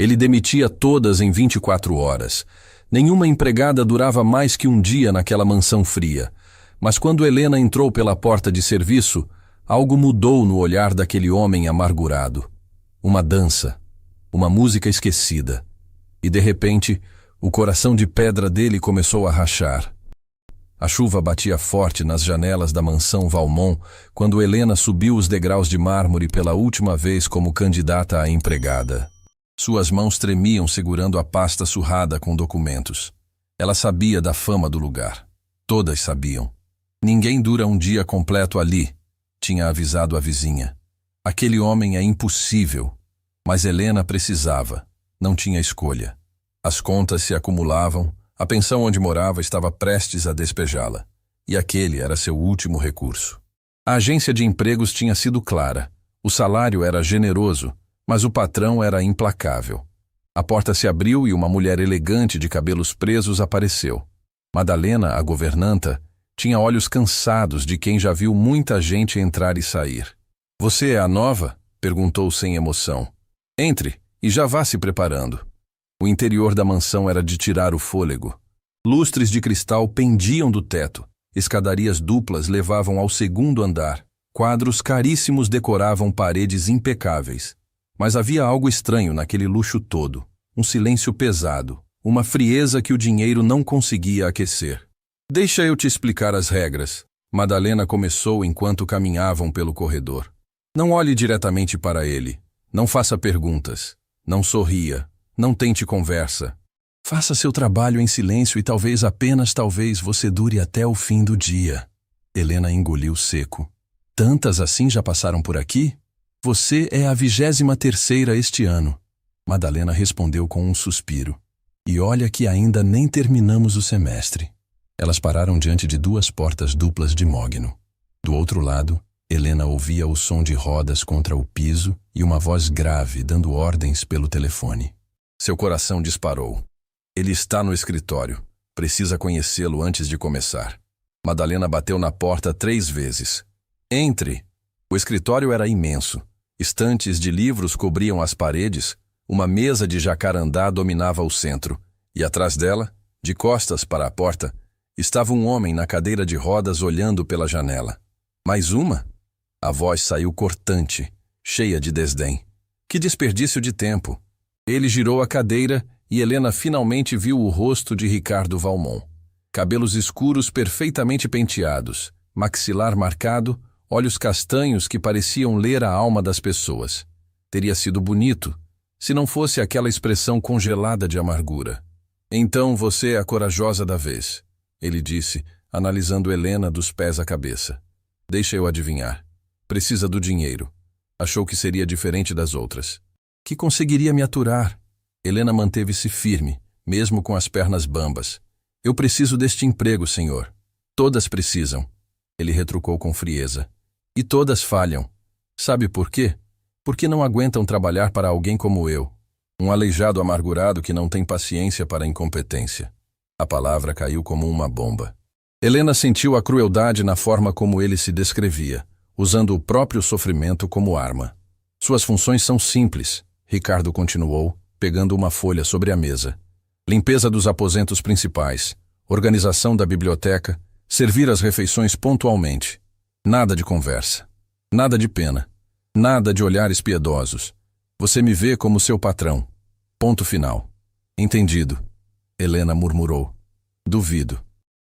Ele demitia todas em 24 horas. Nenhuma empregada durava mais que um dia naquela mansão fria. Mas quando Helena entrou pela porta de serviço, algo mudou no olhar daquele homem amargurado. Uma dança, uma música esquecida. E de repente, o coração de pedra dele começou a rachar. A chuva batia forte nas janelas da mansão Valmont quando Helena subiu os degraus de mármore pela última vez como candidata a empregada. Suas mãos tremiam segurando a pasta surrada com documentos. Ela sabia da fama do lugar. Todas sabiam. Ninguém dura um dia completo ali, tinha avisado a vizinha. Aquele homem é impossível. Mas Helena precisava. Não tinha escolha. As contas se acumulavam, a pensão onde morava estava prestes a despejá-la. E aquele era seu último recurso. A agência de empregos tinha sido clara. O salário era generoso, mas o patrão era implacável. A porta se abriu e uma mulher elegante de cabelos presos apareceu. Madalena, a governanta, tinha olhos cansados de quem já viu muita gente entrar e sair. "Você é a nova?" perguntou sem emoção. "Entre e já vá se preparando." O interior da mansão era de tirar o fôlego. Lustres de cristal pendiam do teto. Escadarias duplas levavam ao segundo andar. Quadros caríssimos decoravam paredes impecáveis. Mas havia algo estranho naquele luxo todo. Um silêncio pesado. Uma frieza que o dinheiro não conseguia aquecer. "Deixa eu te explicar as regras." Madalena começou enquanto caminhavam pelo corredor. "Não olhe diretamente para ele. Não faça perguntas. Não sorria. Não tente conversa. Faça seu trabalho em silêncio e talvez, apenas talvez, você dure até o fim do dia." Helena engoliu seco. "Tantas assim já passaram por aqui? Você é a 23ª este ano." Madalena respondeu com um suspiro. "E olha que ainda nem terminamos o semestre." Elas pararam diante de 2 portas duplas de mogno. Do outro lado, Helena ouvia o som de rodas contra o piso e uma voz grave dando ordens pelo telefone. Seu coração disparou. "Ele está no escritório. Precisa conhecê-lo antes de começar." Madalena bateu na porta 3 vezes. "Entre!" O escritório era imenso. Estantes de livros cobriam as paredes, uma mesa de jacarandá dominava o centro, e atrás dela, de costas para a porta, estava um homem na cadeira de rodas olhando pela janela. "Mais uma?" A voz saiu cortante, cheia de desdém. Que desperdício de tempo! Ele girou a cadeira e Helena finalmente viu o rosto de Ricardo Valmont. Cabelos escuros perfeitamente penteados, maxilar marcado, olhos castanhos que pareciam ler a alma das pessoas. Teria sido bonito, se não fosse aquela expressão congelada de amargura. "Então você é a corajosa da vez," ele disse, analisando Helena dos pés à cabeça. "Deixa eu adivinhar. Precisa do dinheiro. Achou que seria diferente das outras. Que conseguiria me aturar." Helena manteve-se firme, mesmo com as pernas bambas. "Eu preciso deste emprego, senhor." "Todas precisam." Ele retrucou com frieza. "E todas falham. Sabe por quê? Porque não aguentam trabalhar para alguém como eu. Um aleijado amargurado que não tem paciência para a incompetência." A palavra caiu como uma bomba. Helena sentiu a crueldade na forma como ele se descrevia, usando o próprio sofrimento como arma. "Suas funções são simples," Ricardo continuou, pegando uma folha sobre a mesa. "Limpeza dos aposentos principais, organização da biblioteca, servir as refeições pontualmente. Nada de conversa. Nada de pena. Nada de olhares piedosos. Você me vê como seu patrão. Ponto final." "Entendido," Helena murmurou. "Duvido."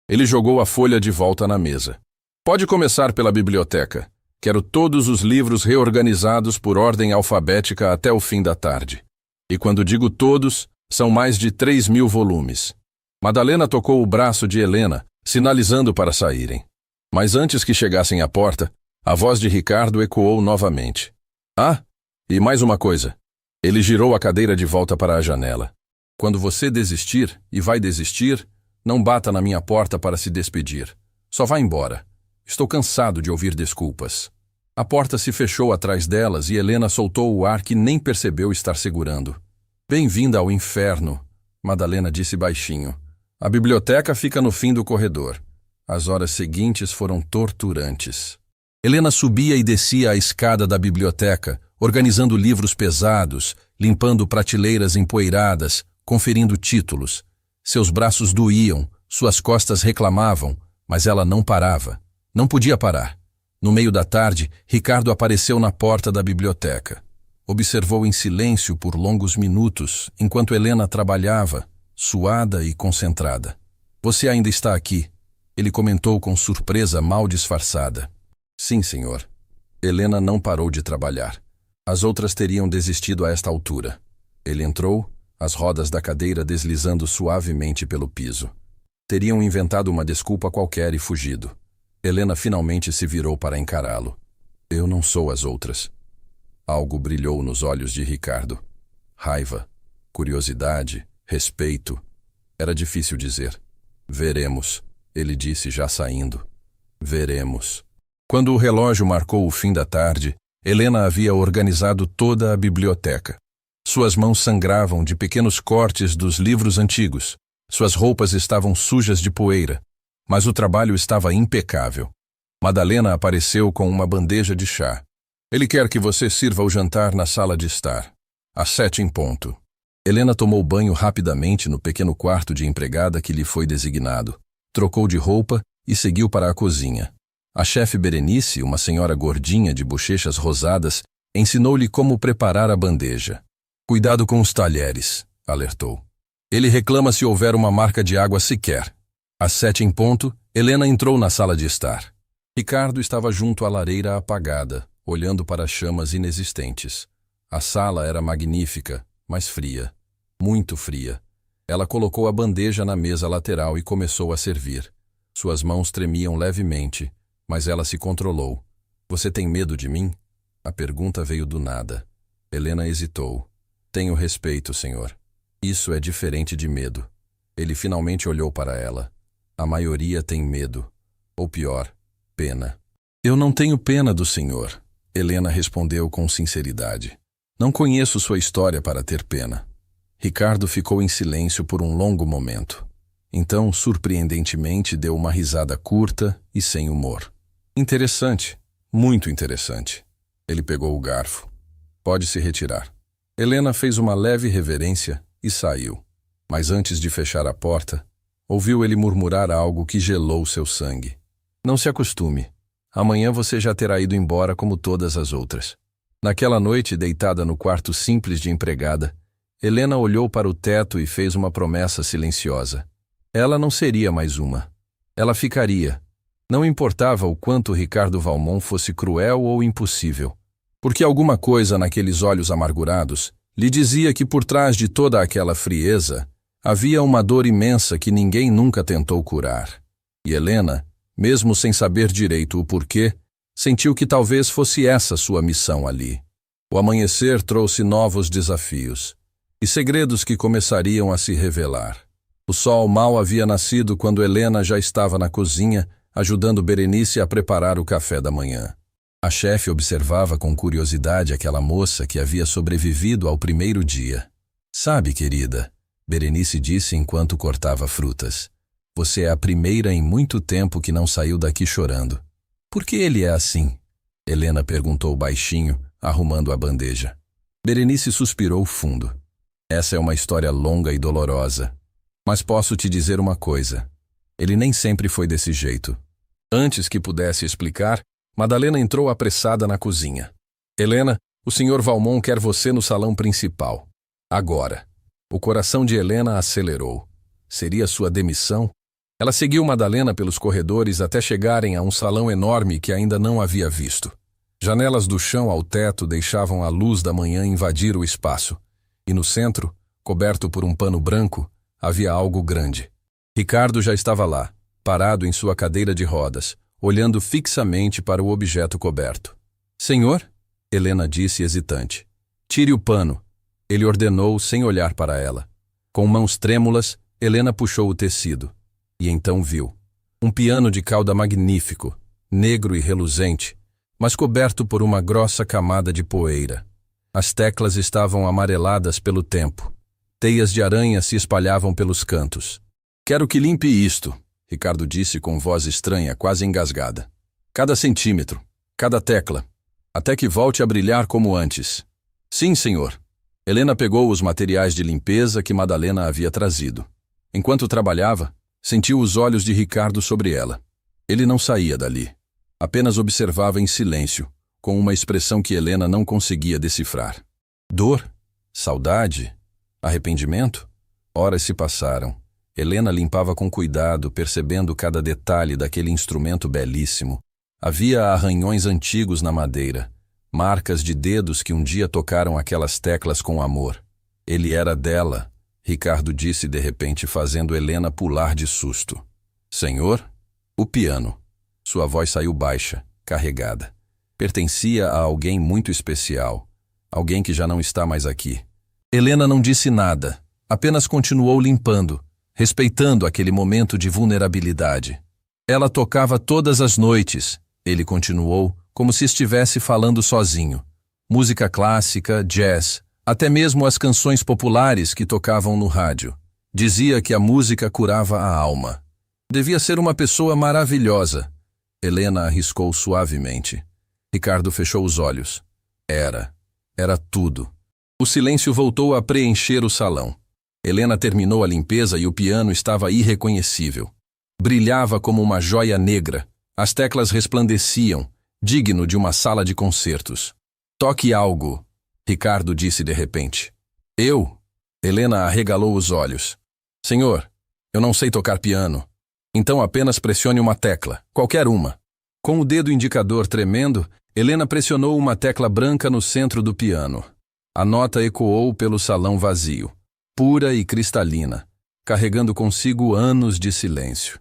Ele jogou a folha de volta na mesa. "Pode começar pela biblioteca. Quero todos os livros reorganizados por ordem alfabética até o fim da tarde. E quando digo todos, são mais de 3.000 volumes." Madalena tocou o braço de Helena, sinalizando para saírem. Mas antes que chegassem à porta, a voz de Ricardo ecoou novamente. "Ah, e mais uma coisa." Ele girou a cadeira de volta para a janela. "Quando você desistir, e vai desistir, não bata na minha porta para se despedir. Só vá embora. Estou cansado de ouvir desculpas." A porta se fechou atrás delas e Helena soltou o ar que nem percebeu estar segurando. "Bem-vinda ao inferno," Madalena disse baixinho. "A biblioteca fica no fim do corredor." As horas seguintes foram torturantes. Helena subia e descia a escada da biblioteca, organizando livros pesados, limpando prateleiras empoeiradas, conferindo títulos. Seus braços doíam, suas costas reclamavam, mas ela não parava. Não podia parar. No meio da tarde, Ricardo apareceu na porta da biblioteca. Observou em silêncio por longos minutos, enquanto Helena trabalhava, suada e concentrada. Você ainda está aqui, ele comentou com surpresa mal disfarçada. Sim, senhor. Helena não parou de trabalhar. As outras teriam desistido a esta altura. Ele entrou, as rodas da cadeira deslizando suavemente pelo piso. Teriam inventado uma desculpa qualquer e fugido. Helena finalmente se virou para encará-lo. Eu não sou as outras. Algo brilhou nos olhos de Ricardo. Raiva, curiosidade, respeito. Era difícil dizer. Veremos, ele disse já saindo. Veremos. Quando o relógio marcou o fim da tarde, Helena havia organizado toda a biblioteca. Suas mãos sangravam de pequenos cortes dos livros antigos. Suas roupas estavam sujas de poeira, mas o trabalho estava impecável. Madalena apareceu com uma bandeja de chá. Ele quer que você sirva o jantar na sala de estar. Às 7 em ponto. Helena tomou banho rapidamente no pequeno quarto de empregada que lhe foi designado. Trocou de roupa e seguiu para a cozinha. A chefe Berenice, uma senhora gordinha de bochechas rosadas, ensinou-lhe como preparar a bandeja. Cuidado com os talheres, alertou. Ele reclama se houver uma marca de água sequer. Às 7 em ponto, Helena entrou na sala de estar. Ricardo estava junto à lareira apagada, olhando para as chamas inexistentes. A sala era magnífica, mas fria. Muito fria. Ela colocou a bandeja na mesa lateral e começou a servir. Suas mãos tremiam levemente, mas ela se controlou. Você tem medo de mim? A pergunta veio do nada. Helena hesitou. Tenho respeito, senhor. Isso é diferente de medo. Ele finalmente olhou para ela. A maioria tem medo. Ou pior, pena. Eu não tenho pena do senhor, Helena respondeu com sinceridade. Não conheço sua história para ter pena. Ricardo ficou em silêncio por um longo momento. Então, surpreendentemente, deu uma risada curta e sem humor. Interessante, muito interessante. Ele pegou o garfo. Pode se retirar. Helena fez uma leve reverência e saiu. Mas antes de fechar a porta, ouviu ele murmurar algo que gelou seu sangue. Não se acostume. Amanhã você já terá ido embora como todas as outras. Naquela noite, deitada no quarto simples de empregada, Helena olhou para o teto e fez uma promessa silenciosa. Ela não seria mais uma. Ela ficaria. Não importava o quanto Ricardo Valmont fosse cruel ou impossível. Porque alguma coisa naqueles olhos amargurados lhe dizia que por trás de toda aquela frieza havia uma dor imensa que ninguém nunca tentou curar. E Helena, mesmo sem saber direito o porquê, sentiu que talvez fosse essa sua missão ali. O amanhecer trouxe novos desafios e segredos que começariam a se revelar. O sol mal havia nascido quando Helena já estava na cozinha, ajudando Berenice a preparar o café da manhã. A chefe observava com curiosidade aquela moça que havia sobrevivido ao primeiro dia. Sabe, querida, Berenice disse enquanto cortava frutas, você é a primeira em muito tempo que não saiu daqui chorando. Por que ele é assim? Helena perguntou baixinho, arrumando a bandeja. Berenice suspirou fundo. Essa é uma história longa e dolorosa. Mas posso te dizer uma coisa. Ele nem sempre foi desse jeito. Antes que pudesse explicar, Madalena entrou apressada na cozinha. Helena, o Sr. Valmont quer você no salão principal. Agora. O coração de Helena acelerou. Seria sua demissão? Ela seguiu Madalena pelos corredores até chegarem a um salão enorme que ainda não havia visto. Janelas do chão ao teto deixavam a luz da manhã invadir o espaço. E no centro, coberto por um pano branco, havia algo grande. Ricardo já estava lá, parado em sua cadeira de rodas, olhando fixamente para o objeto coberto. Senhor? Helena disse hesitante. Tire o pano. Ele ordenou sem olhar para ela. Com mãos trêmulas, Helena puxou o tecido. E então viu. Um piano de cauda magnífico, negro e reluzente, mas coberto por uma grossa camada de poeira. As teclas estavam amareladas pelo tempo. Teias de aranha se espalhavam pelos cantos. Quero que limpe isto, Ricardo disse com voz estranha, quase engasgada. Cada centímetro, cada tecla, até que volte a brilhar como antes. Sim, senhor. Helena pegou os materiais de limpeza que Madalena havia trazido. Enquanto trabalhava, sentiu os olhos de Ricardo sobre ela. Ele não saía dali. Apenas observava em silêncio, com uma expressão que Helena não conseguia decifrar. Dor? Saudade? Arrependimento? Horas se passaram. Helena limpava com cuidado, percebendo cada detalhe daquele instrumento belíssimo. Havia arranhões antigos na madeira, marcas de dedos que um dia tocaram aquelas teclas com amor. Ele era dela, Ricardo disse de repente, fazendo Helena pular de susto. Senhor? O piano. Sua voz saiu baixa, carregada. Pertencia a alguém muito especial, alguém que já não está mais aqui. Helena não disse nada, apenas continuou limpando, respeitando aquele momento de vulnerabilidade. Ela tocava todas as noites, ele continuou, como se estivesse falando sozinho. Música clássica, jazz, até mesmo as canções populares que tocavam no rádio. Dizia que a música curava a alma. Devia ser uma pessoa maravilhosa. Helena arriscou suavemente. Ricardo fechou os olhos. Era tudo. O silêncio voltou a preencher o salão. Helena terminou a limpeza e o piano estava irreconhecível. Brilhava como uma joia negra. As teclas resplandeciam, digno de uma sala de concertos. Toque algo, Ricardo disse de repente. Eu? Helena arregalou os olhos. Senhor, eu não sei tocar piano. Então apenas pressione uma tecla, qualquer uma. Com o dedo indicador tremendo, Helena pressionou uma tecla branca no centro do piano. A nota ecoou pelo salão vazio, pura e cristalina, carregando consigo anos de silêncio.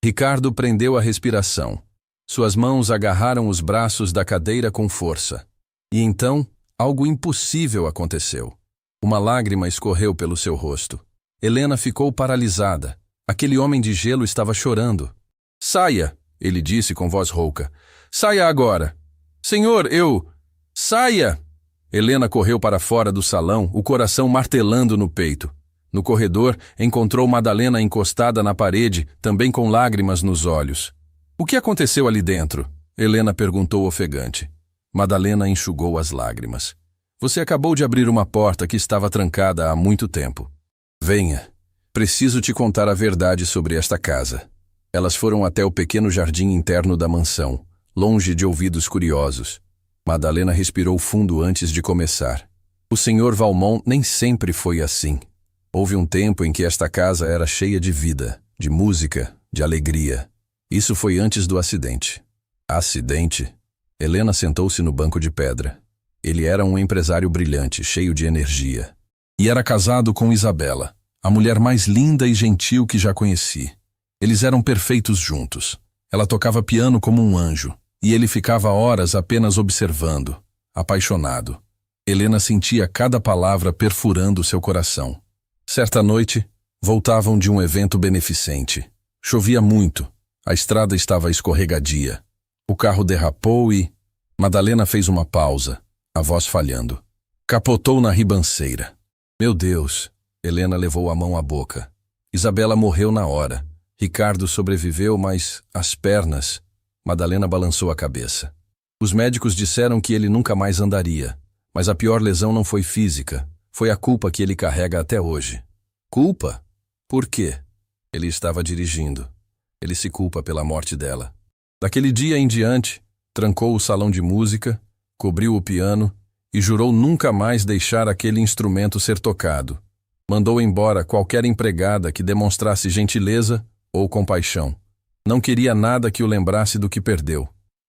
Ricardo prendeu a respiração. Suas mãos agarraram os braços da cadeira com força. E então, algo impossível aconteceu. Uma lágrima escorreu pelo seu rosto. Helena ficou paralisada. Aquele homem de gelo estava chorando. Saia, ele disse com voz rouca. Saia agora. Senhor, Saia! Helena correu para fora do salão, o coração martelando no peito. No corredor, encontrou Madalena encostada na parede, também com lágrimas nos olhos. O que aconteceu ali dentro? Helena perguntou ofegante. Madalena enxugou as lágrimas. Você acabou de abrir uma porta que estava trancada há muito tempo. Venha. Preciso te contar a verdade sobre esta casa. Elas foram até o pequeno jardim interno da mansão, longe de ouvidos curiosos. Madalena respirou fundo antes de começar. O Sr. Valmont nem sempre foi assim. Houve um tempo em que esta casa era cheia de vida, de música, de alegria. Isso foi antes do acidente. Acidente? Helena sentou-se no banco de pedra. Ele era um empresário brilhante, cheio de energia. E era casado com Isabela, a mulher mais linda e gentil que já conheci. Eles eram perfeitos juntos. Ela tocava piano como um anjo, e ele ficava horas apenas observando, apaixonado. Helena sentia cada palavra perfurando seu coração. Certa noite, voltavam de um evento beneficente. Chovia muito, a estrada estava escorregadia. O carro derrapou e... Madalena fez uma pausa, a voz falhando. Capotou na ribanceira. Meu Deus! Helena levou a mão à boca. Isabela morreu na hora. Ricardo sobreviveu, mas as pernas... Madalena balançou a cabeça. Os médicos disseram que ele nunca mais andaria, mas a pior lesão não foi física, foi a culpa que ele carrega até hoje. Culpa? Por quê? Ele estava dirigindo. Ele se culpa pela morte dela. Daquele dia em diante, trancou o salão de música, cobriu o piano e jurou nunca mais deixar aquele instrumento ser tocado. Mandou embora qualquer empregada que demonstrasse gentileza ou compaixão. Não queria nada que o lembrasse do que perdeu.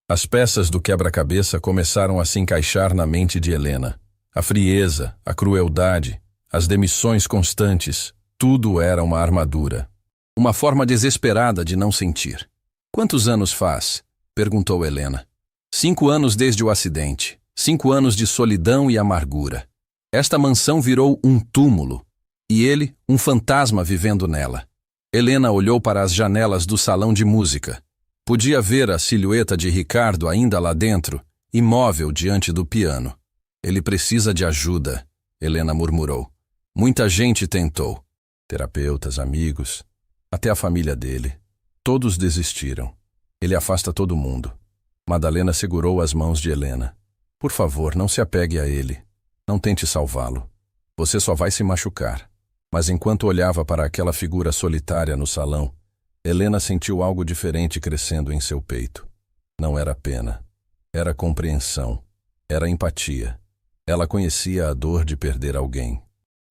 As peças do quebra-cabeça começaram a se encaixar na mente de Helena. A frieza, a crueldade, as demissões constantes, tudo era uma armadura. Uma forma desesperada de não sentir. Quantos anos faz? Perguntou Helena. 5 anos desde o acidente. 5 anos de solidão e amargura. Esta mansão virou um túmulo. E ele, um fantasma vivendo nela. Helena olhou para as janelas do salão de música. Podia ver a silhueta de Ricardo ainda lá dentro, imóvel diante do piano. Ele precisa de ajuda, Helena murmurou. Muita gente tentou. Terapeutas, amigos, até a família dele. Todos desistiram. Ele afasta todo mundo. Madalena segurou as mãos de Helena. Por favor, não se apegue a ele. Não tente salvá-lo. Você só vai se machucar. Mas enquanto olhava para aquela figura solitária no salão, Helena sentiu algo diferente crescendo em seu peito. Não era pena. Era compreensão. Era empatia. Ela conhecia a dor de perder alguém.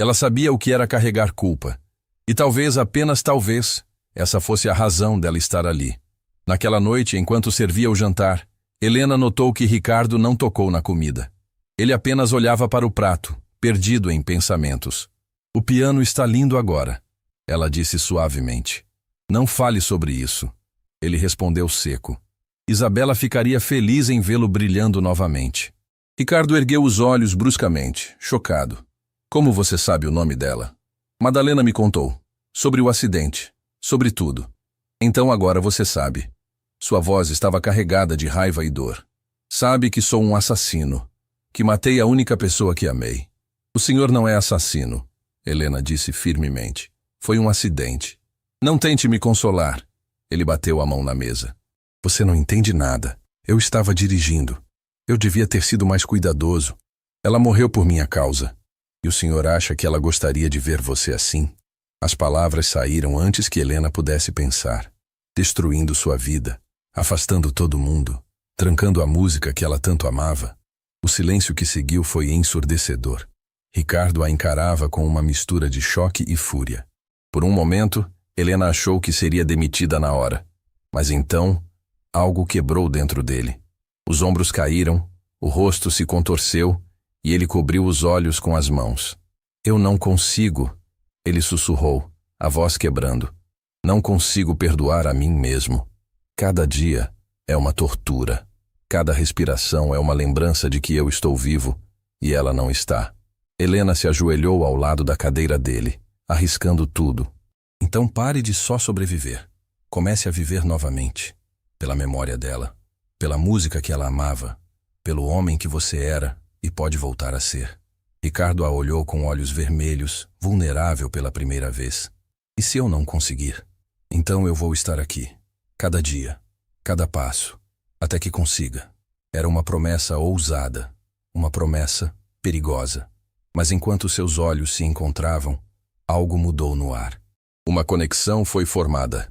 Ela sabia o que era carregar culpa. E talvez, apenas talvez, essa fosse a razão dela estar ali. Naquela noite, enquanto servia o jantar, Helena notou que Ricardo não tocou na comida. Ele apenas olhava para o prato, perdido em pensamentos. O piano está lindo agora, ela disse suavemente. Não fale sobre isso. Ele respondeu seco. Isabela ficaria feliz em vê-lo brilhando novamente. Ricardo ergueu os olhos bruscamente, chocado. Como você sabe o nome dela? Madalena me contou. Sobre o acidente. Sobre tudo. Então agora você sabe. Sua voz estava carregada de raiva e dor. Sabe que sou um assassino. Que matei a única pessoa que amei. O senhor não é assassino, Helena disse firmemente. Foi um acidente. Não tente me consolar. Ele bateu a mão na mesa. Você não entende nada. Eu estava dirigindo. Eu devia ter sido mais cuidadoso. Ela morreu por minha causa. E o senhor acha que ela gostaria de ver você assim? As palavras saíram antes que Helena pudesse pensar. Destruindo sua vida. Afastando todo mundo. Trancando a música que ela tanto amava. O silêncio que seguiu foi ensurdecedor. Ricardo a encarava com uma mistura de choque e fúria. Por um momento, Helena achou que seria demitida na hora. Mas então, algo quebrou dentro dele. Os ombros caíram, o rosto se contorceu e ele cobriu os olhos com as mãos. Eu não consigo, ele sussurrou, a voz quebrando. Não consigo perdoar a mim mesmo. Cada dia é uma tortura. Cada respiração é uma lembrança de que eu estou vivo e ela não está. Helena se ajoelhou ao lado da cadeira dele, arriscando tudo. Então pare de só sobreviver. Comece a viver novamente. Pela memória dela, pela música que ela amava, pelo homem que você era e pode voltar a ser. Ricardo a olhou com olhos vermelhos, vulnerável pela primeira vez. E se eu não conseguir? Então eu vou estar aqui. Cada dia, cada passo. Até que consiga. Era uma promessa ousada, uma promessa perigosa. Mas enquanto seus olhos se encontravam, algo mudou no ar. Uma conexão foi formada.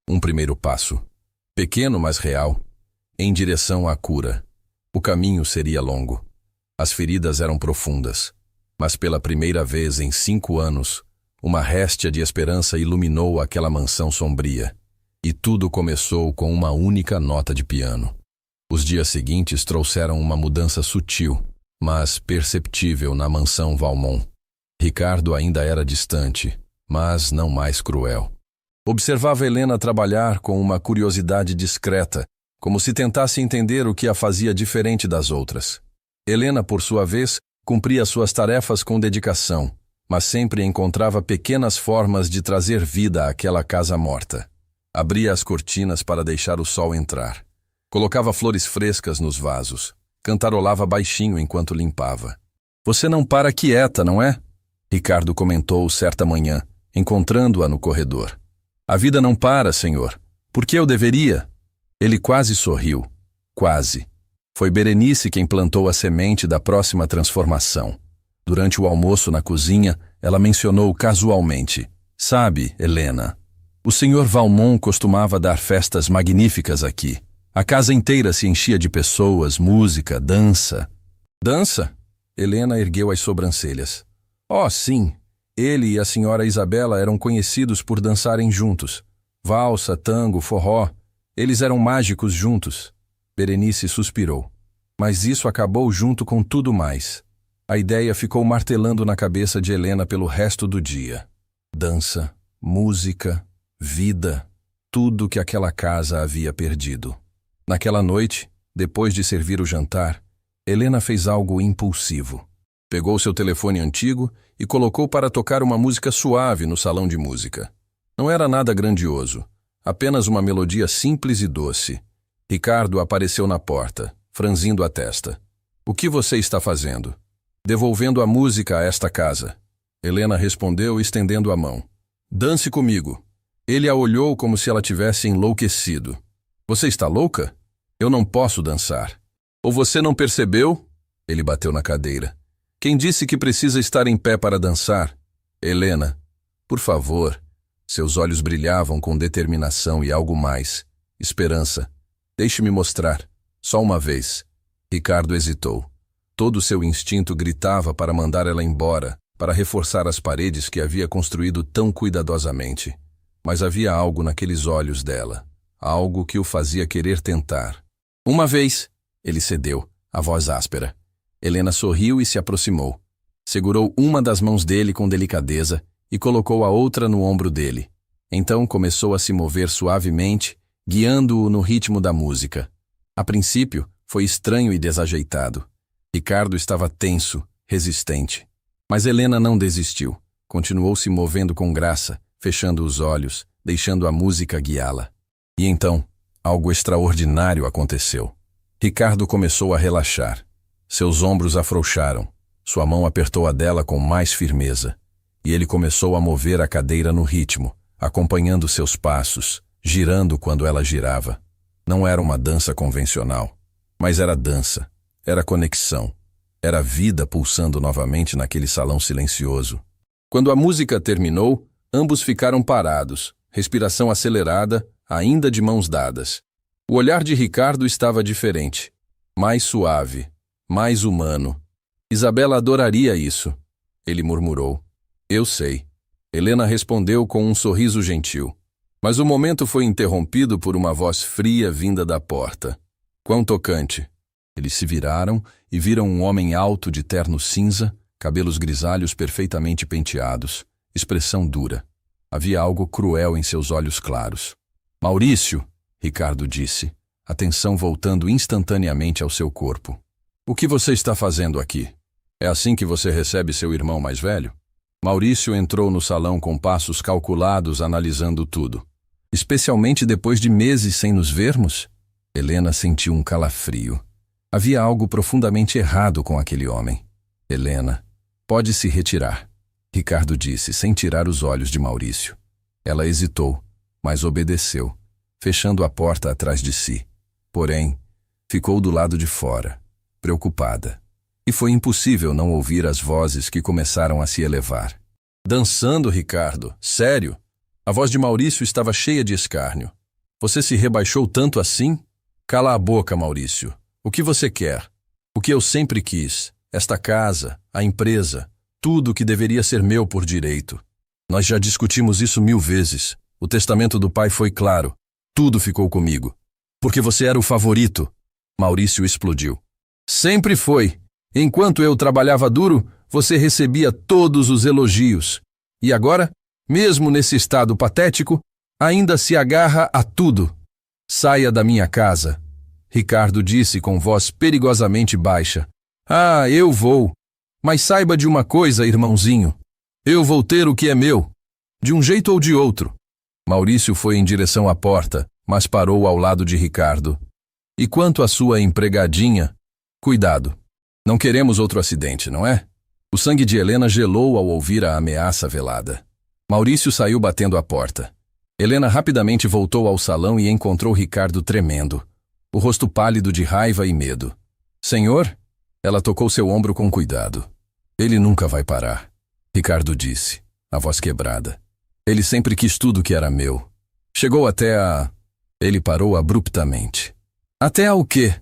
Um primeiro passo, pequeno mas real, em direção à cura. O caminho seria longo. As feridas eram profundas. Mas pela primeira vez em 5 anos, uma réstia de esperança iluminou aquela mansão sombria. E tudo começou com uma única nota de piano. Os dias seguintes trouxeram uma mudança sutil, mas perceptível na mansão Valmont. Ricardo ainda era distante, mas não mais cruel. Observava Helena trabalhar com uma curiosidade discreta, como se tentasse entender o que a fazia diferente das outras. Helena, por sua vez, cumpria suas tarefas com dedicação, mas sempre encontrava pequenas formas de trazer vida àquela casa morta. Abria as cortinas para deixar o sol entrar. Colocava flores frescas nos vasos. Cantarolava baixinho enquanto limpava. Você não para quieta, não é? Ricardo comentou certa manhã, encontrando-a no corredor. A vida não para, senhor. Por que eu deveria? Ele quase sorriu. Quase. Foi Berenice quem plantou a semente da próxima transformação. Durante o almoço na cozinha, ela mencionou casualmente. Sabe, Helena, o senhor Valmont costumava dar festas magníficas aqui. A casa inteira se enchia de pessoas, música, dança. Dança? Helena ergueu as sobrancelhas. Oh, sim. Ele e a senhora Isabela eram conhecidos por dançarem juntos. Valsa, tango, forró. Eles eram mágicos juntos. Berenice suspirou. Mas isso acabou junto com tudo mais. A ideia ficou martelando na cabeça de Helena pelo resto do dia. Dança, música, vida, tudo que aquela casa havia perdido. Naquela noite, depois de servir o jantar, Helena fez algo impulsivo. Pegou seu telefone antigo e colocou para tocar uma música suave no salão de música. Não era nada grandioso, apenas uma melodia simples e doce. Ricardo apareceu na porta, franzindo a testa. O que você está fazendo? Devolvendo a música a esta casa. Helena respondeu estendendo a mão. Dance comigo. Ele a olhou como se ela tivesse enlouquecido. Você está louca? Eu não posso dançar. Ou você não percebeu? Ele bateu na cadeira. Quem disse que precisa estar em pé para dançar? Helena, por favor. Seus olhos brilhavam com determinação e algo mais. Esperança. Deixe-me mostrar. Só uma vez. Ricardo hesitou. Todo o seu instinto gritava para mandar ela embora, para reforçar as paredes que havia construído tão cuidadosamente. Mas havia algo naqueles olhos dela. Algo que o fazia querer tentar. Uma vez, ele cedeu, a voz áspera. Helena sorriu e se aproximou. Segurou uma das mãos dele com delicadeza e colocou a outra no ombro dele. Então começou a se mover suavemente, guiando-o no ritmo da música. A princípio, foi estranho e desajeitado. Ricardo estava tenso, resistente. Mas Helena não desistiu. Continuou se movendo com graça, fechando os olhos, deixando a música guiá-la. E então, algo extraordinário aconteceu. Ricardo começou a relaxar. Seus ombros afrouxaram. Sua mão apertou a dela com mais firmeza. E ele começou a mover a cadeira no ritmo, acompanhando seus passos, girando quando ela girava. Não era uma dança convencional, mas era dança, era conexão, era vida pulsando novamente naquele salão silencioso. Quando a música terminou, ambos ficaram parados, respiração acelerada, ainda de mãos dadas. O olhar de Ricardo estava diferente, mais suave, mais humano. Isabela adoraria isso, ele murmurou. Eu sei. Helena respondeu com um sorriso gentil. Mas o momento foi interrompido por uma voz fria vinda da porta. Quão tocante. Eles se viraram e viram um homem alto de terno cinza, cabelos grisalhos perfeitamente penteados, expressão dura. Havia algo cruel em seus olhos claros. Maurício, Ricardo disse, atenção voltando instantaneamente ao seu corpo. O que você está fazendo aqui? É assim que você recebe seu irmão mais velho? Maurício entrou no salão com passos calculados, analisando tudo. Especialmente depois de meses sem nos vermos? Helena sentiu um calafrio. Havia algo profundamente errado com aquele homem. Helena, pode se retirar, Ricardo disse, sem tirar os olhos de Maurício. Ela hesitou, mas obedeceu, fechando a porta atrás de si. Porém, ficou do lado de fora, preocupada. E foi impossível não ouvir as vozes que começaram a se elevar. Dançando, Ricardo? Sério? A voz de Maurício estava cheia de escárnio. Você se rebaixou tanto assim? Cala a boca, Maurício. O que você quer? O que eu sempre quis. Esta casa, a empresa, tudo que deveria ser meu por direito. Nós já discutimos isso 1000 vezes. O testamento do pai foi claro. Tudo ficou comigo. Porque você era o favorito. Maurício explodiu. Sempre foi. Enquanto eu trabalhava duro, você recebia todos os elogios. E agora, mesmo nesse estado patético, ainda se agarra a tudo. Saia da minha casa, Ricardo disse com voz perigosamente baixa. Ah, eu vou. Mas saiba de uma coisa, irmãozinho. Eu vou ter o que é meu, de um jeito ou de outro. Maurício foi em direção à porta, mas parou ao lado de Ricardo. E quanto à sua empregadinha? Cuidado. Não queremos outro acidente, não é? O sangue de Helena gelou ao ouvir a ameaça velada. Maurício saiu batendo a porta. Helena rapidamente voltou ao salão e encontrou Ricardo tremendo, o rosto pálido de raiva e medo. Senhor? Ela tocou seu ombro com cuidado. Ele nunca vai parar, Ricardo disse, a voz quebrada. Ele sempre quis tudo que era meu. Chegou até a... Ele parou abruptamente. Até a o quê?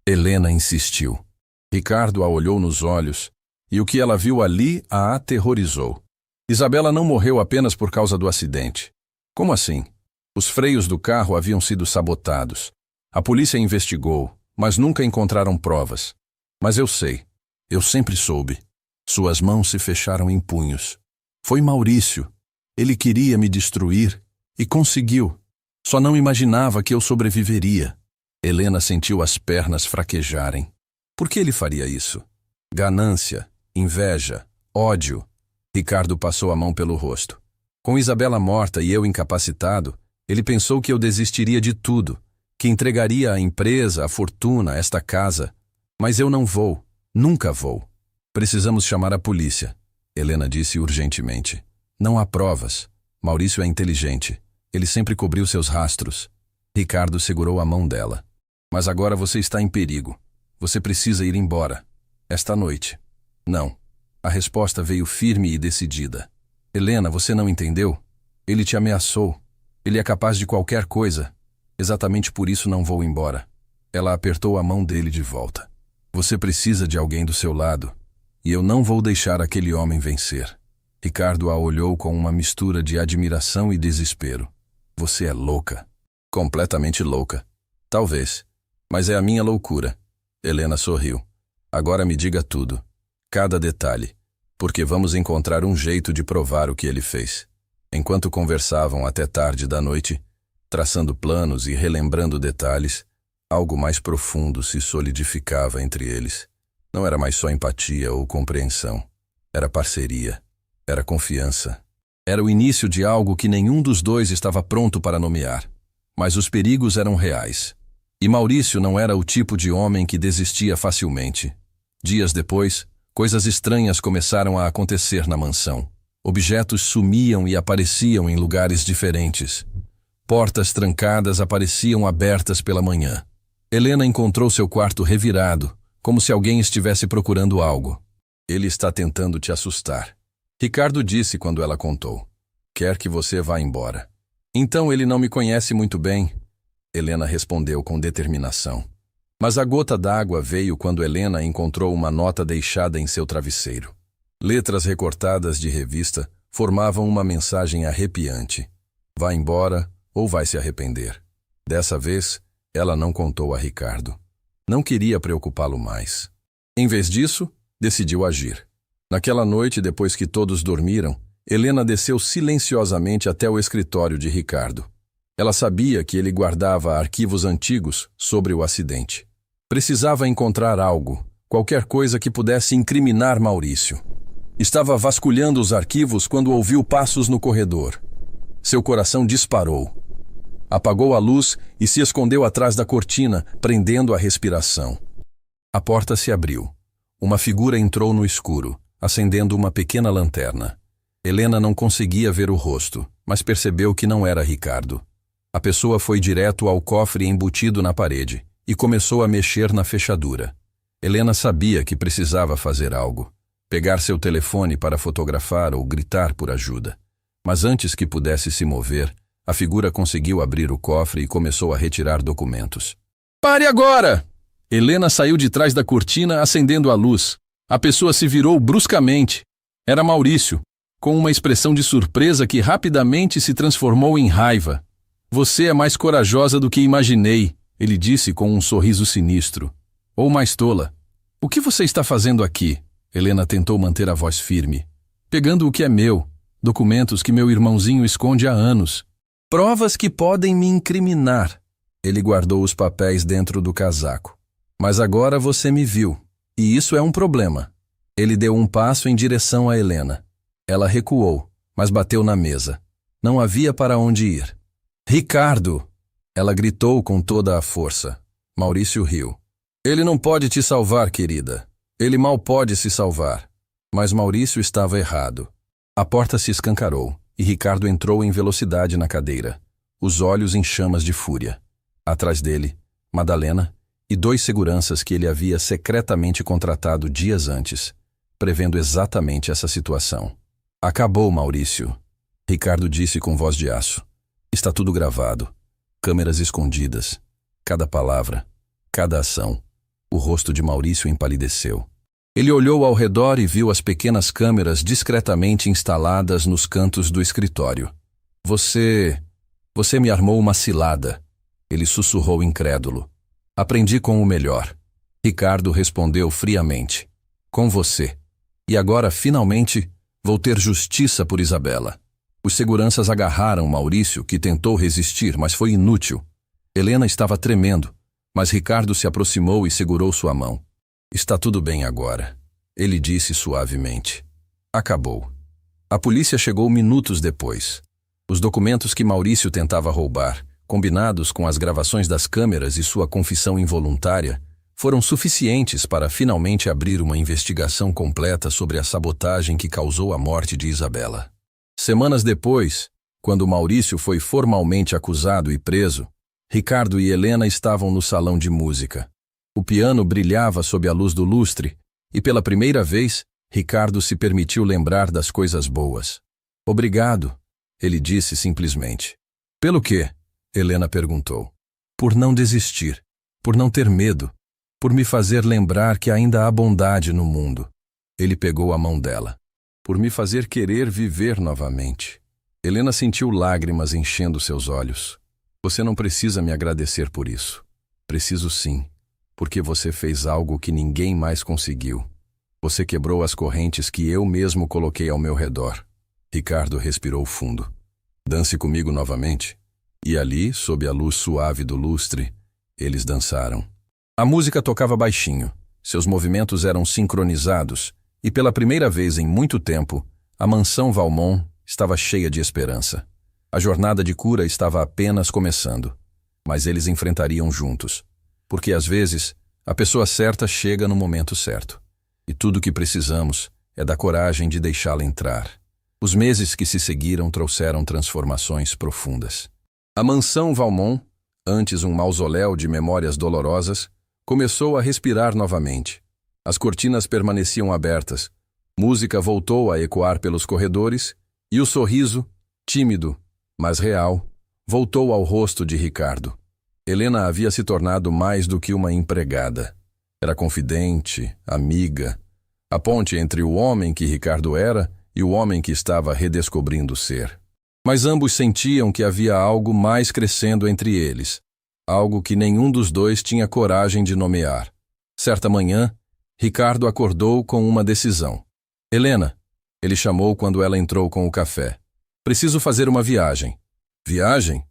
Helena insistiu. Ricardo a olhou nos olhos, e o que ela viu ali a aterrorizou. Isabela não morreu apenas por causa do acidente. Como assim? Os freios do carro haviam sido sabotados. A polícia investigou, mas nunca encontraram provas. Mas eu sei. Eu sempre soube. Suas mãos se fecharam em punhos. Foi Maurício. Ele queria me destruir, e conseguiu. Só não imaginava que eu sobreviveria. Helena sentiu as pernas fraquejarem. Por que ele faria isso? Ganância, inveja, ódio. Ricardo passou a mão pelo rosto. Com Isabela morta e eu incapacitado, ele pensou que eu desistiria de tudo, que entregaria a empresa, a fortuna, esta casa. Mas eu não vou, nunca vou. Precisamos chamar a polícia, Helena disse urgentemente. Não há provas. Maurício é inteligente. Ele sempre cobriu seus rastros. Ricardo segurou a mão dela. Mas agora você está em perigo. Você precisa ir embora. Esta noite. Não, A resposta veio firme e decidida. Helena, você não entendeu? Ele te ameaçou. Ele é capaz de qualquer coisa. Exatamente por isso não vou embora. Ela apertou a mão dele de volta. Você precisa de alguém do seu lado. E eu não vou deixar aquele homem vencer. Ricardo a olhou com uma mistura de admiração e desespero. Você é louca. Completamente louca. Talvez. Mas é a minha loucura. Helena sorriu. Agora me diga tudo. Cada detalhe. Porque vamos encontrar um jeito de provar o que ele fez. Enquanto conversavam até tarde da noite, traçando planos e relembrando detalhes, algo mais profundo se solidificava entre eles. Não era mais só empatia ou compreensão. Era parceria. Era confiança. Era o início de algo que nenhum dos dois estava pronto para nomear. Mas os perigos eram reais. E Maurício não era o tipo de homem que desistia facilmente. Dias depois, coisas estranhas começaram a acontecer na mansão. Objetos sumiam e apareciam em lugares diferentes. Portas trancadas apareciam abertas pela manhã. Helena encontrou seu quarto revirado, como se alguém estivesse procurando algo. Ele está tentando te assustar. Ricardo disse quando ela contou. Quer que você vá embora. Então ele não me conhece muito bem. Helena respondeu com determinação. Mas a gota d'água veio quando Helena encontrou uma nota deixada em seu travesseiro. Letras recortadas de revista formavam uma mensagem arrepiante. Vá embora ou vai se arrepender. Dessa vez, ela não contou a Ricardo. Não queria preocupá-lo mais. Em vez disso, decidiu agir. Naquela noite, depois que todos dormiram, Helena desceu silenciosamente até o escritório de Ricardo. Ela sabia que ele guardava arquivos antigos sobre o acidente. Precisava encontrar algo, qualquer coisa que pudesse incriminar Maurício. Estava vasculhando os arquivos quando ouviu passos no corredor. Seu coração disparou. Apagou a luz e se escondeu atrás da cortina, prendendo a respiração. A porta se abriu. Uma figura entrou no escuro, acendendo uma pequena lanterna. Helena não conseguia ver o rosto, mas percebeu que não era Ricardo. A pessoa foi direto ao cofre embutido na parede e começou a mexer na fechadura. Helena sabia que precisava fazer algo. Pegar seu telefone para fotografar ou gritar por ajuda. Mas antes que pudesse se mover, a figura conseguiu abrir o cofre e começou a retirar documentos. Pare agora! Helena saiu de trás da cortina, acendendo a luz. A pessoa se virou bruscamente. Era Maurício, com uma expressão de surpresa que rapidamente se transformou em raiva. Você é mais corajosa do que imaginei, ele disse com um sorriso sinistro. Ou mais tola. O que você está fazendo aqui? Helena tentou manter a voz firme. Pegando o que é meu, documentos que meu irmãozinho esconde há anos. Provas que podem me incriminar. Ele guardou os papéis dentro do casaco. Mas agora você me viu, e isso é um problema. Ele deu um passo em direção a Helena. Ela recuou, mas bateu na mesa. Não havia para onde ir. Ricardo! Ela gritou com toda a força. Maurício riu. Ele não pode te salvar, querida. Ele mal pode se salvar. Mas Maurício estava errado. A porta se escancarou e Ricardo entrou em velocidade na cadeira, os olhos em chamas de fúria. Atrás dele, Madalena e 2 seguranças que ele havia secretamente contratado dias antes, prevendo exatamente essa situação. Acabou, Maurício. Ricardo disse com voz de aço. Está tudo gravado. Câmeras escondidas. Cada palavra, cada ação. O rosto de Maurício empalideceu. Ele olhou ao redor e viu as pequenas câmeras discretamente instaladas nos cantos do escritório. Você me armou uma cilada. Ele sussurrou incrédulo. Aprendi com o melhor. Ricardo respondeu friamente. Com você. E agora, finalmente, vou ter justiça por Isabela. Os seguranças agarraram Maurício, que tentou resistir, mas foi inútil. Helena estava tremendo, mas Ricardo se aproximou e segurou sua mão. Está tudo bem agora, ele disse suavemente. Acabou. A polícia chegou minutos depois. Os documentos que Maurício tentava roubar, combinados com as gravações das câmeras e sua confissão involuntária, foram suficientes para finalmente abrir uma investigação completa sobre a sabotagem que causou a morte de Isabela. Semanas depois, quando Maurício foi formalmente acusado e preso, Ricardo e Helena estavam no salão de música. O piano brilhava sob a luz do lustre e, pela primeira vez, Ricardo se permitiu lembrar das coisas boas. Obrigado, ele disse simplesmente. Pelo quê? Helena perguntou. Por não desistir, por não ter medo, por me fazer lembrar que ainda há bondade no mundo. Ele pegou a mão dela. Por me fazer querer viver novamente. Helena sentiu lágrimas enchendo seus olhos. Você não precisa me agradecer por isso. Preciso sim, porque você fez algo que ninguém mais conseguiu. Você quebrou as correntes que eu mesmo coloquei ao meu redor. Ricardo respirou fundo. Dance comigo novamente. E ali, sob a luz suave do lustre, eles dançaram. A música tocava baixinho. Seus movimentos eram sincronizados. E pela primeira vez em muito tempo, a mansão Valmont estava cheia de esperança. A jornada de cura estava apenas começando. Mas eles enfrentariam juntos. Porque às vezes, a pessoa certa chega no momento certo. E tudo o que precisamos é da coragem de deixá-la entrar. Os meses que se seguiram trouxeram transformações profundas. A mansão Valmont, antes um mausoléu de memórias dolorosas, começou a respirar novamente. As cortinas permaneciam abertas, música voltou a ecoar pelos corredores e o sorriso, tímido, mas real, voltou ao rosto de Ricardo. Helena havia se tornado mais do que uma empregada. Era confidente, amiga, a ponte entre o homem que Ricardo era e o homem que estava redescobrindo ser. Mas ambos sentiam que havia algo mais crescendo entre eles, algo que nenhum dos dois tinha coragem de nomear. Certa manhã, Ricardo acordou com uma decisão. Helena, ele chamou quando ela entrou com o café. Preciso fazer uma viagem. Viagem?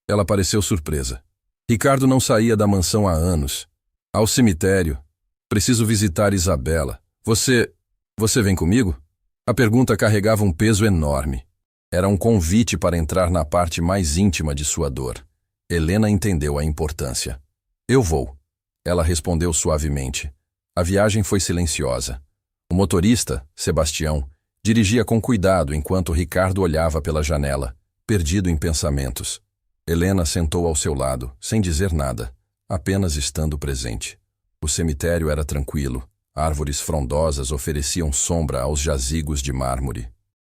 Ela pareceu surpresa. Ricardo não saía da mansão há anos. Ao cemitério. Preciso visitar Isabela. Você vem comigo? A pergunta carregava um peso enorme. Era um convite para entrar na parte mais íntima de sua dor. Helena entendeu a importância. Eu vou. Ela respondeu suavemente. A viagem foi silenciosa. O motorista, Sebastião, dirigia com cuidado enquanto Ricardo olhava pela janela, perdido em pensamentos. Helena sentou ao seu lado, sem dizer nada, apenas estando presente. O cemitério era tranquilo. Árvores frondosas ofereciam sombra aos jazigos de mármore.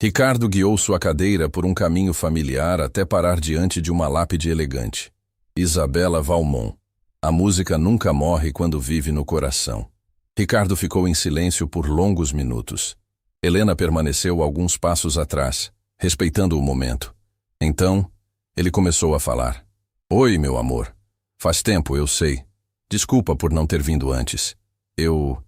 Ricardo guiou sua cadeira por um caminho familiar até parar diante de uma lápide elegante. Isabela Valmont. A música nunca morre quando vive no coração. Ricardo ficou em silêncio por longos minutos. Helena permaneceu alguns passos atrás, respeitando o momento. Então, ele começou a falar. Oi, meu amor. Faz tempo, eu sei. Desculpa por não ter vindo antes. Eu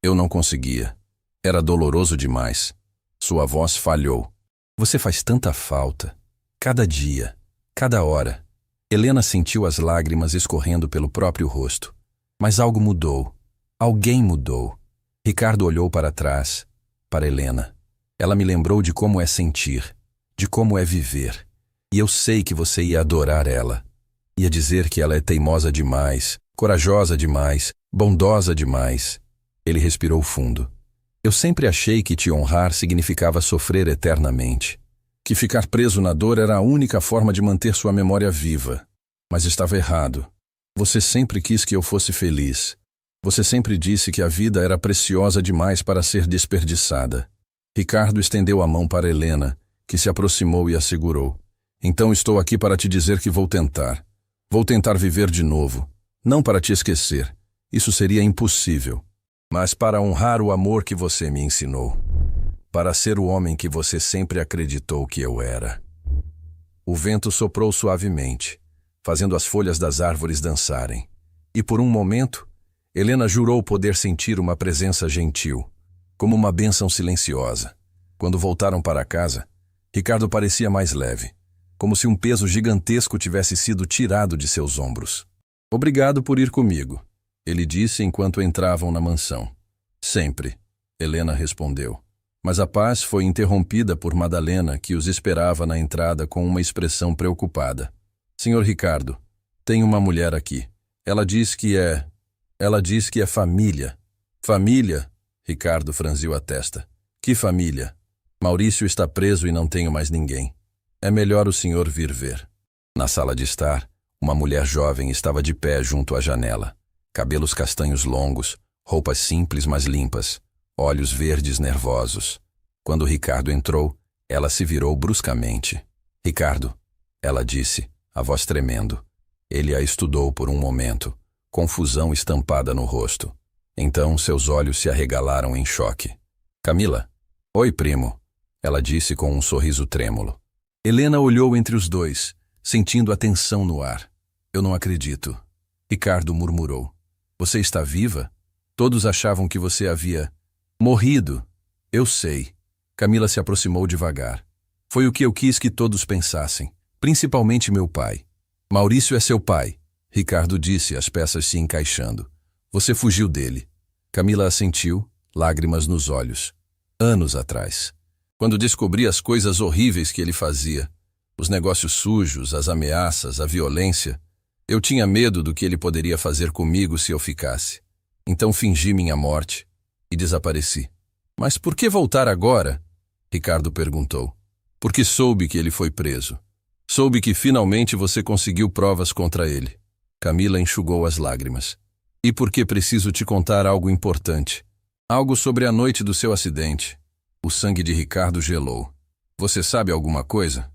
não conseguia. Era doloroso demais. Sua voz falhou. Você faz tanta falta. Cada dia, cada hora. Helena sentiu as lágrimas escorrendo pelo próprio rosto. Mas algo mudou. Alguém mudou. Ricardo olhou para trás, para Helena. Ela me lembrou de como é sentir, de como é viver. E eu sei que você ia adorar ela. Ia dizer que ela é teimosa demais, corajosa demais, bondosa demais. Ele respirou fundo. Eu sempre achei que te honrar significava sofrer eternamente. Que ficar preso na dor era a única forma de manter sua memória viva. Mas estava errado. Você sempre quis que eu fosse feliz. Você sempre disse que a vida era preciosa demais para ser desperdiçada. Ricardo estendeu a mão para Helena, que se aproximou e a segurou. Então estou aqui para te dizer que vou tentar. Vou tentar viver de novo. Não para te esquecer. Isso seria impossível. Mas para honrar o amor que você me ensinou. Para ser o homem que você sempre acreditou que eu era. O vento soprou suavemente, fazendo as folhas das árvores dançarem. E por um momento, Helena jurou poder sentir uma presença gentil, como uma bênção silenciosa. Quando voltaram para casa, Ricardo parecia mais leve, como se um peso gigantesco tivesse sido tirado de seus ombros. Obrigado por ir comigo, ele disse enquanto entravam na mansão. Sempre, Helena respondeu. Mas a paz foi interrompida por Madalena, que os esperava na entrada com uma expressão preocupada. Senhor Ricardo, tem uma mulher aqui. Ela diz que é família. Família? Ricardo franziu a testa. Que família? Maurício está preso e não tenho mais ninguém. É melhor o senhor vir ver. Na sala de estar, uma mulher jovem estava de pé junto à janela. Cabelos castanhos longos, roupas simples mas limpas, olhos verdes nervosos. Quando Ricardo entrou, ela se virou bruscamente. Ricardo, ela disse, a voz tremendo. Ele a estudou por um momento, confusão estampada no rosto. Então seus olhos se arregalaram em choque. Camila. Oi, primo, ela disse com um sorriso trêmulo. Helena olhou entre os dois, sentindo a tensão no ar. Eu não acredito. Ricardo murmurou. Você está viva? Todos achavam que você havia morrido. Eu sei. Camila se aproximou devagar. Foi o que eu quis que todos pensassem, principalmente meu pai. Maurício é seu pai, Ricardo disse, as peças se encaixando. Você fugiu dele. Camila assentiu, lágrimas nos olhos. Anos atrás. Quando descobri as coisas horríveis que ele fazia, os negócios sujos, as ameaças, a violência, eu tinha medo do que ele poderia fazer comigo se eu ficasse. Então fingi minha morte e desapareci. Mas por que voltar agora? Ricardo perguntou. Porque soube que ele foi preso. Soube que finalmente você conseguiu provas contra ele. Camila enxugou as lágrimas. E porque preciso te contar algo importante. Algo sobre a noite do seu acidente. O sangue de Ricardo gelou. Você sabe alguma coisa?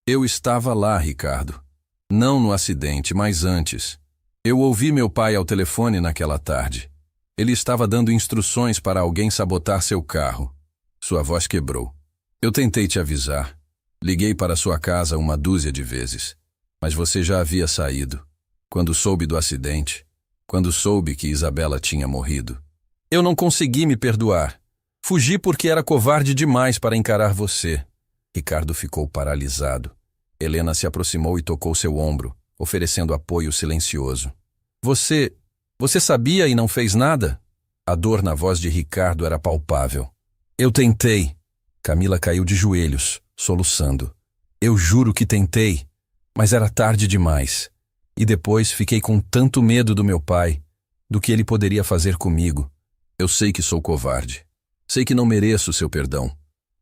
Eu estava lá, Ricardo. Não no acidente, mas antes. Eu ouvi meu pai ao telefone naquela tarde. Ele estava dando instruções para alguém sabotar seu carro. Sua voz quebrou. Eu tentei te avisar. Liguei para sua casa 1 dúzia de vezes. Mas você já havia saído. Quando soube do acidente. Quando soube que Isabela tinha morrido. Eu não consegui me perdoar. Fugi porque era covarde demais para encarar você. Ricardo ficou paralisado. Helena se aproximou e tocou seu ombro, oferecendo apoio silencioso. Você sabia e não fez nada? A dor na voz de Ricardo era palpável. Eu tentei. Camila caiu de joelhos, soluçando. Eu juro que tentei, mas era tarde demais. E depois fiquei com tanto medo do meu pai, do que ele poderia fazer comigo. Eu sei que sou covarde. Sei que não mereço seu perdão,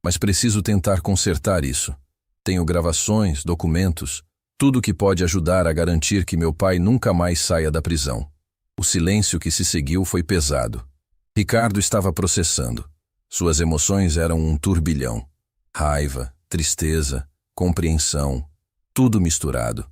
mas preciso tentar consertar isso. Tenho gravações, documentos, tudo que pode ajudar a garantir que meu pai nunca mais saia da prisão. O silêncio que se seguiu foi pesado. Ricardo estava processando. Suas emoções eram um turbilhão. Raiva, tristeza, compreensão, tudo misturado.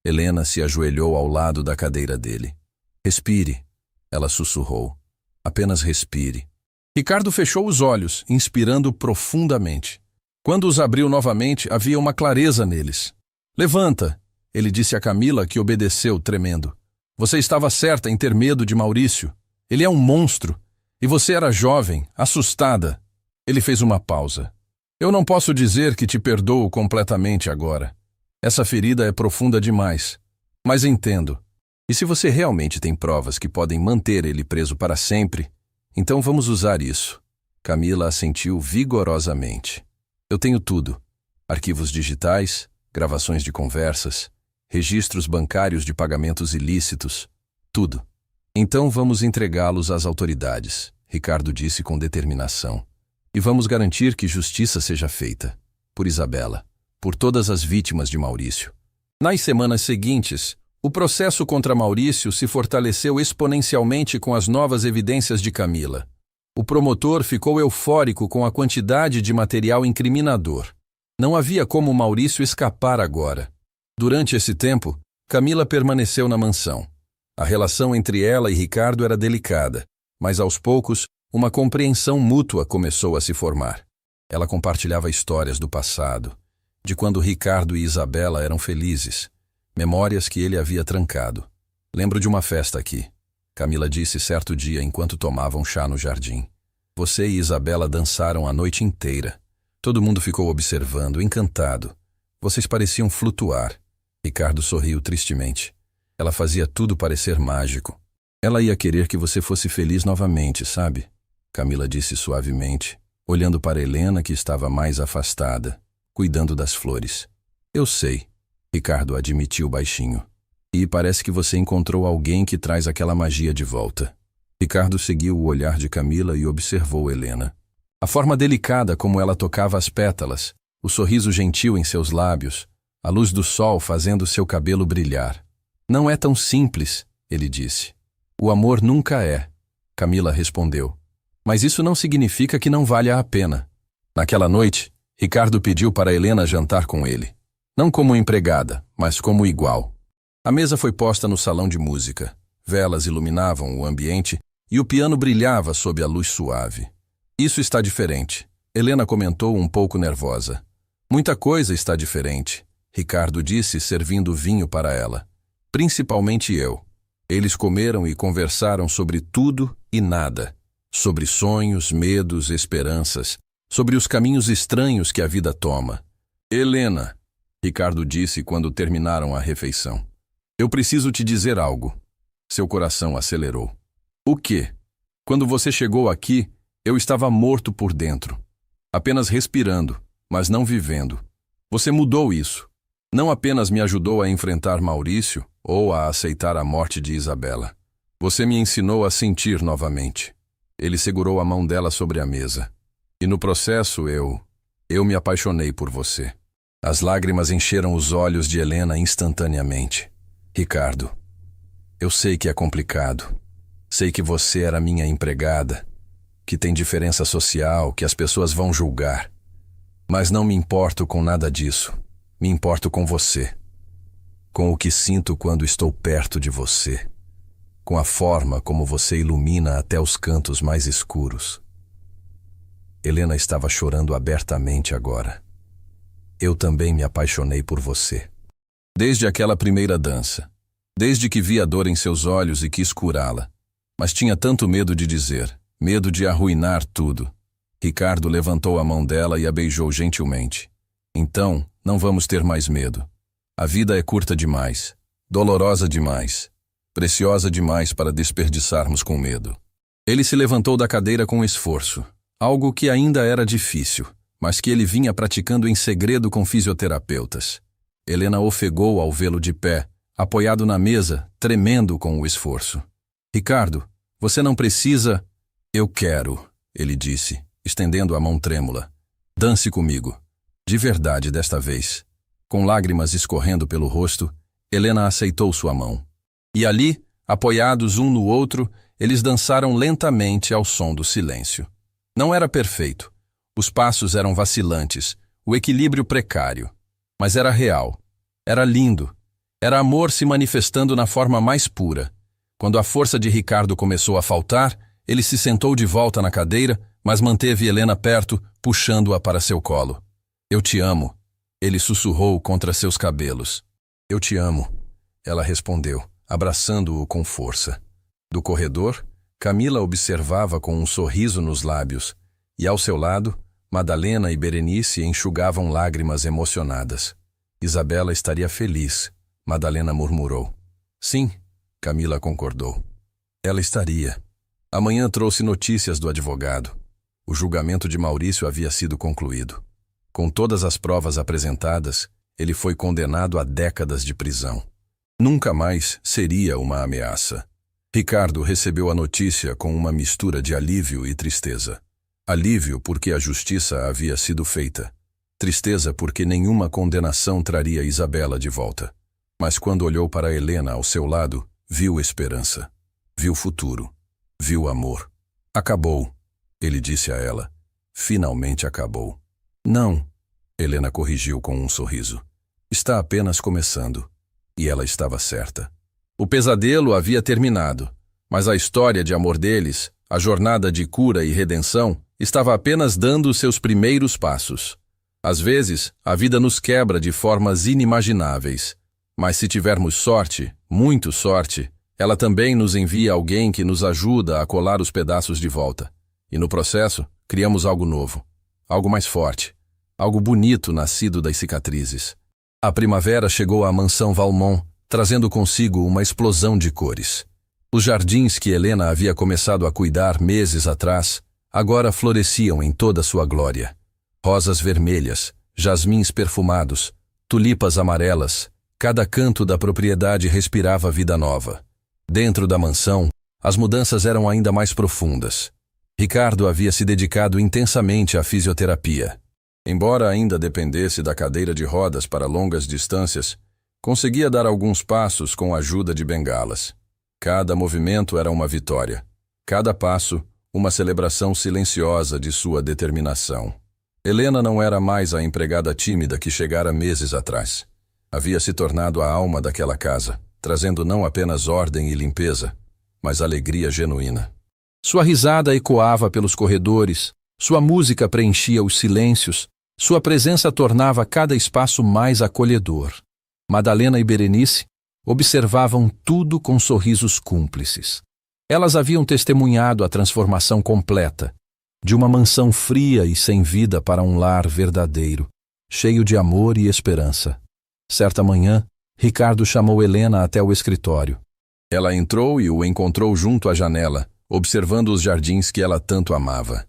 Helena se ajoelhou ao lado da cadeira dele. Respire, ela sussurrou. Apenas respire. Ricardo fechou os olhos, inspirando profundamente. Quando os abriu novamente, havia uma clareza neles. Levanta, ele disse a Camila, que obedeceu, tremendo. Você estava certa em ter medo de Maurício. Ele é um monstro. E você era jovem, assustada. Ele fez uma pausa. Eu não posso dizer que te perdoo completamente agora. Essa ferida é profunda demais. Mas entendo. E se você realmente tem provas que podem manter ele preso para sempre, então vamos usar isso. Camila assentiu vigorosamente. Eu tenho tudo. Arquivos digitais, gravações de conversas, registros bancários de pagamentos ilícitos, tudo. Então vamos entregá-los às autoridades, Ricardo disse com determinação. E vamos garantir que justiça seja feita. Por Isabela. Por todas as vítimas de Maurício. Nas semanas seguintes, o processo contra Maurício se fortaleceu exponencialmente com as novas evidências de Camila. O promotor ficou eufórico com a quantidade de material incriminador. Não havia como Maurício escapar agora. Durante esse tempo, Camila permaneceu na mansão. A relação entre ela e Ricardo era delicada, mas aos poucos, uma compreensão mútua começou a se formar. Ela compartilhava histórias do passado, de quando Ricardo e Isabela eram felizes, memórias que ele havia trancado. Lembro de uma festa aqui. Camila disse certo dia enquanto tomavam chá no jardim. Você e Isabela dançaram a noite inteira. Todo mundo ficou observando, encantado. Vocês pareciam flutuar. Ricardo sorriu tristemente. Ela fazia tudo parecer mágico. Ela ia querer que você fosse feliz novamente, sabe? Camila disse suavemente, olhando para Helena, que estava mais afastada, cuidando das flores. Eu sei, Ricardo admitiu baixinho. E parece que você encontrou alguém que traz aquela magia de volta. Ricardo seguiu o olhar de Camila e observou Helena. A forma delicada como ela tocava as pétalas, o sorriso gentil em seus lábios, a luz do sol fazendo seu cabelo brilhar. Não é tão simples, ele disse. O amor nunca é, Camila respondeu. Mas isso não significa que não valha a pena. Naquela noite, Ricardo pediu para Helena jantar com ele. Não como empregada, mas como igual. A mesa foi posta no salão de música. Velas iluminavam o ambiente e o piano brilhava sob a luz suave. Isso está diferente, Helena comentou um pouco nervosa. Muita coisa está diferente, Ricardo disse, servindo vinho para ela. Principalmente eu. Eles comeram e conversaram sobre tudo e nada. Sobre sonhos, medos, esperanças. Sobre os caminhos estranhos que a vida toma. Helena, Ricardo disse quando terminaram a refeição. Eu preciso te dizer algo. Seu coração acelerou. O quê? Quando você chegou aqui, eu estava morto por dentro. Apenas respirando, mas não vivendo. Você mudou isso. Não apenas me ajudou a enfrentar Maurício ou a aceitar a morte de Isabela. Você me ensinou a sentir novamente. Ele segurou a mão dela sobre a mesa. E no processo eu me apaixonei por você. As lágrimas encheram os olhos de Helena instantaneamente. Ricardo, eu sei que é complicado. Sei que você era minha empregada, que tem diferença social, que as pessoas vão julgar. Mas não me importo com nada disso. Me importo com você. Com o que sinto quando estou perto de você. Com a forma como você ilumina até os cantos mais escuros. Helena estava chorando abertamente agora. Eu também me apaixonei por você. Desde aquela primeira dança. Desde que vi a dor em seus olhos e quis curá-la. Mas tinha tanto medo de dizer, medo de arruinar tudo. Ricardo levantou a mão dela e a beijou gentilmente. Então, não vamos ter mais medo. A vida é curta demais, dolorosa demais, preciosa demais para desperdiçarmos com medo. Ele se levantou da cadeira com esforço, algo que ainda era difícil, mas que ele vinha praticando em segredo com fisioterapeutas. Helena ofegou ao vê-lo de pé, apoiado na mesa, tremendo com o esforço. Ricardo, você não precisa... Eu quero, ele disse, estendendo a mão trêmula. Dance comigo. De verdade desta vez. Com lágrimas escorrendo pelo rosto, Helena aceitou sua mão. E ali, apoiados um no outro, eles dançaram lentamente ao som do silêncio. Não era perfeito. Os passos eram vacilantes, o equilíbrio precário. Mas era real. Era lindo. Era amor se manifestando na forma mais pura. Quando a força de Ricardo começou a faltar, ele se sentou de volta na cadeira, mas manteve Helena perto, puxando-a para seu colo. Eu te amo, ele sussurrou contra seus cabelos. Eu te amo, ela respondeu, abraçando-o com força. Do corredor, Camila observava com um sorriso nos lábios, e ao seu lado, Madalena e Berenice enxugavam lágrimas emocionadas. Isabela estaria feliz, Madalena murmurou. Sim, Camila concordou. Ela estaria. Amanhã trouxe notícias do advogado. O julgamento de Maurício havia sido concluído. Com todas as provas apresentadas, ele foi condenado a décadas de prisão. Nunca mais seria uma ameaça. Ricardo recebeu a notícia com uma mistura de alívio e tristeza. Alívio porque a justiça havia sido feita. Tristeza porque nenhuma condenação traria Isabela de volta. Mas quando olhou para Helena ao seu lado, viu esperança. Viu futuro. Viu amor. Acabou, ele disse a ela. Finalmente acabou. Não, Helena corrigiu com um sorriso. Está apenas começando. E ela estava certa. O pesadelo havia terminado, mas a história de amor deles, a jornada de cura e redenção, estava apenas dando seus primeiros passos. Às vezes, a vida nos quebra de formas inimagináveis. Mas se tivermos sorte, muito sorte, ela também nos envia alguém que nos ajuda a colar os pedaços de volta. E no processo, criamos algo novo, algo mais forte, algo bonito nascido das cicatrizes. A primavera chegou à mansão Valmont, trazendo consigo uma explosão de cores. Os jardins que Helena havia começado a cuidar meses atrás, agora floresciam em toda sua glória. Rosas vermelhas, jasmins perfumados, tulipas amarelas, cada canto da propriedade respirava vida nova. Dentro da mansão, as mudanças eram ainda mais profundas. Ricardo havia se dedicado intensamente à fisioterapia. Embora ainda dependesse da cadeira de rodas para longas distâncias, conseguia dar alguns passos com a ajuda de bengalas. Cada movimento era uma vitória. Cada passo, uma celebração silenciosa de sua determinação. Helena não era mais a empregada tímida que chegara meses atrás. Havia se tornado a alma daquela casa, trazendo não apenas ordem e limpeza, mas alegria genuína. Sua risada ecoava pelos corredores, sua música preenchia os silêncios, sua presença tornava cada espaço mais acolhedor. Madalena e Berenice observavam tudo com sorrisos cúmplices. Elas haviam testemunhado a transformação completa, de uma mansão fria e sem vida para um lar verdadeiro, cheio de amor e esperança. Certa manhã, Ricardo chamou Helena até o escritório. Ela entrou e o encontrou junto à janela, observando os jardins que ela tanto amava.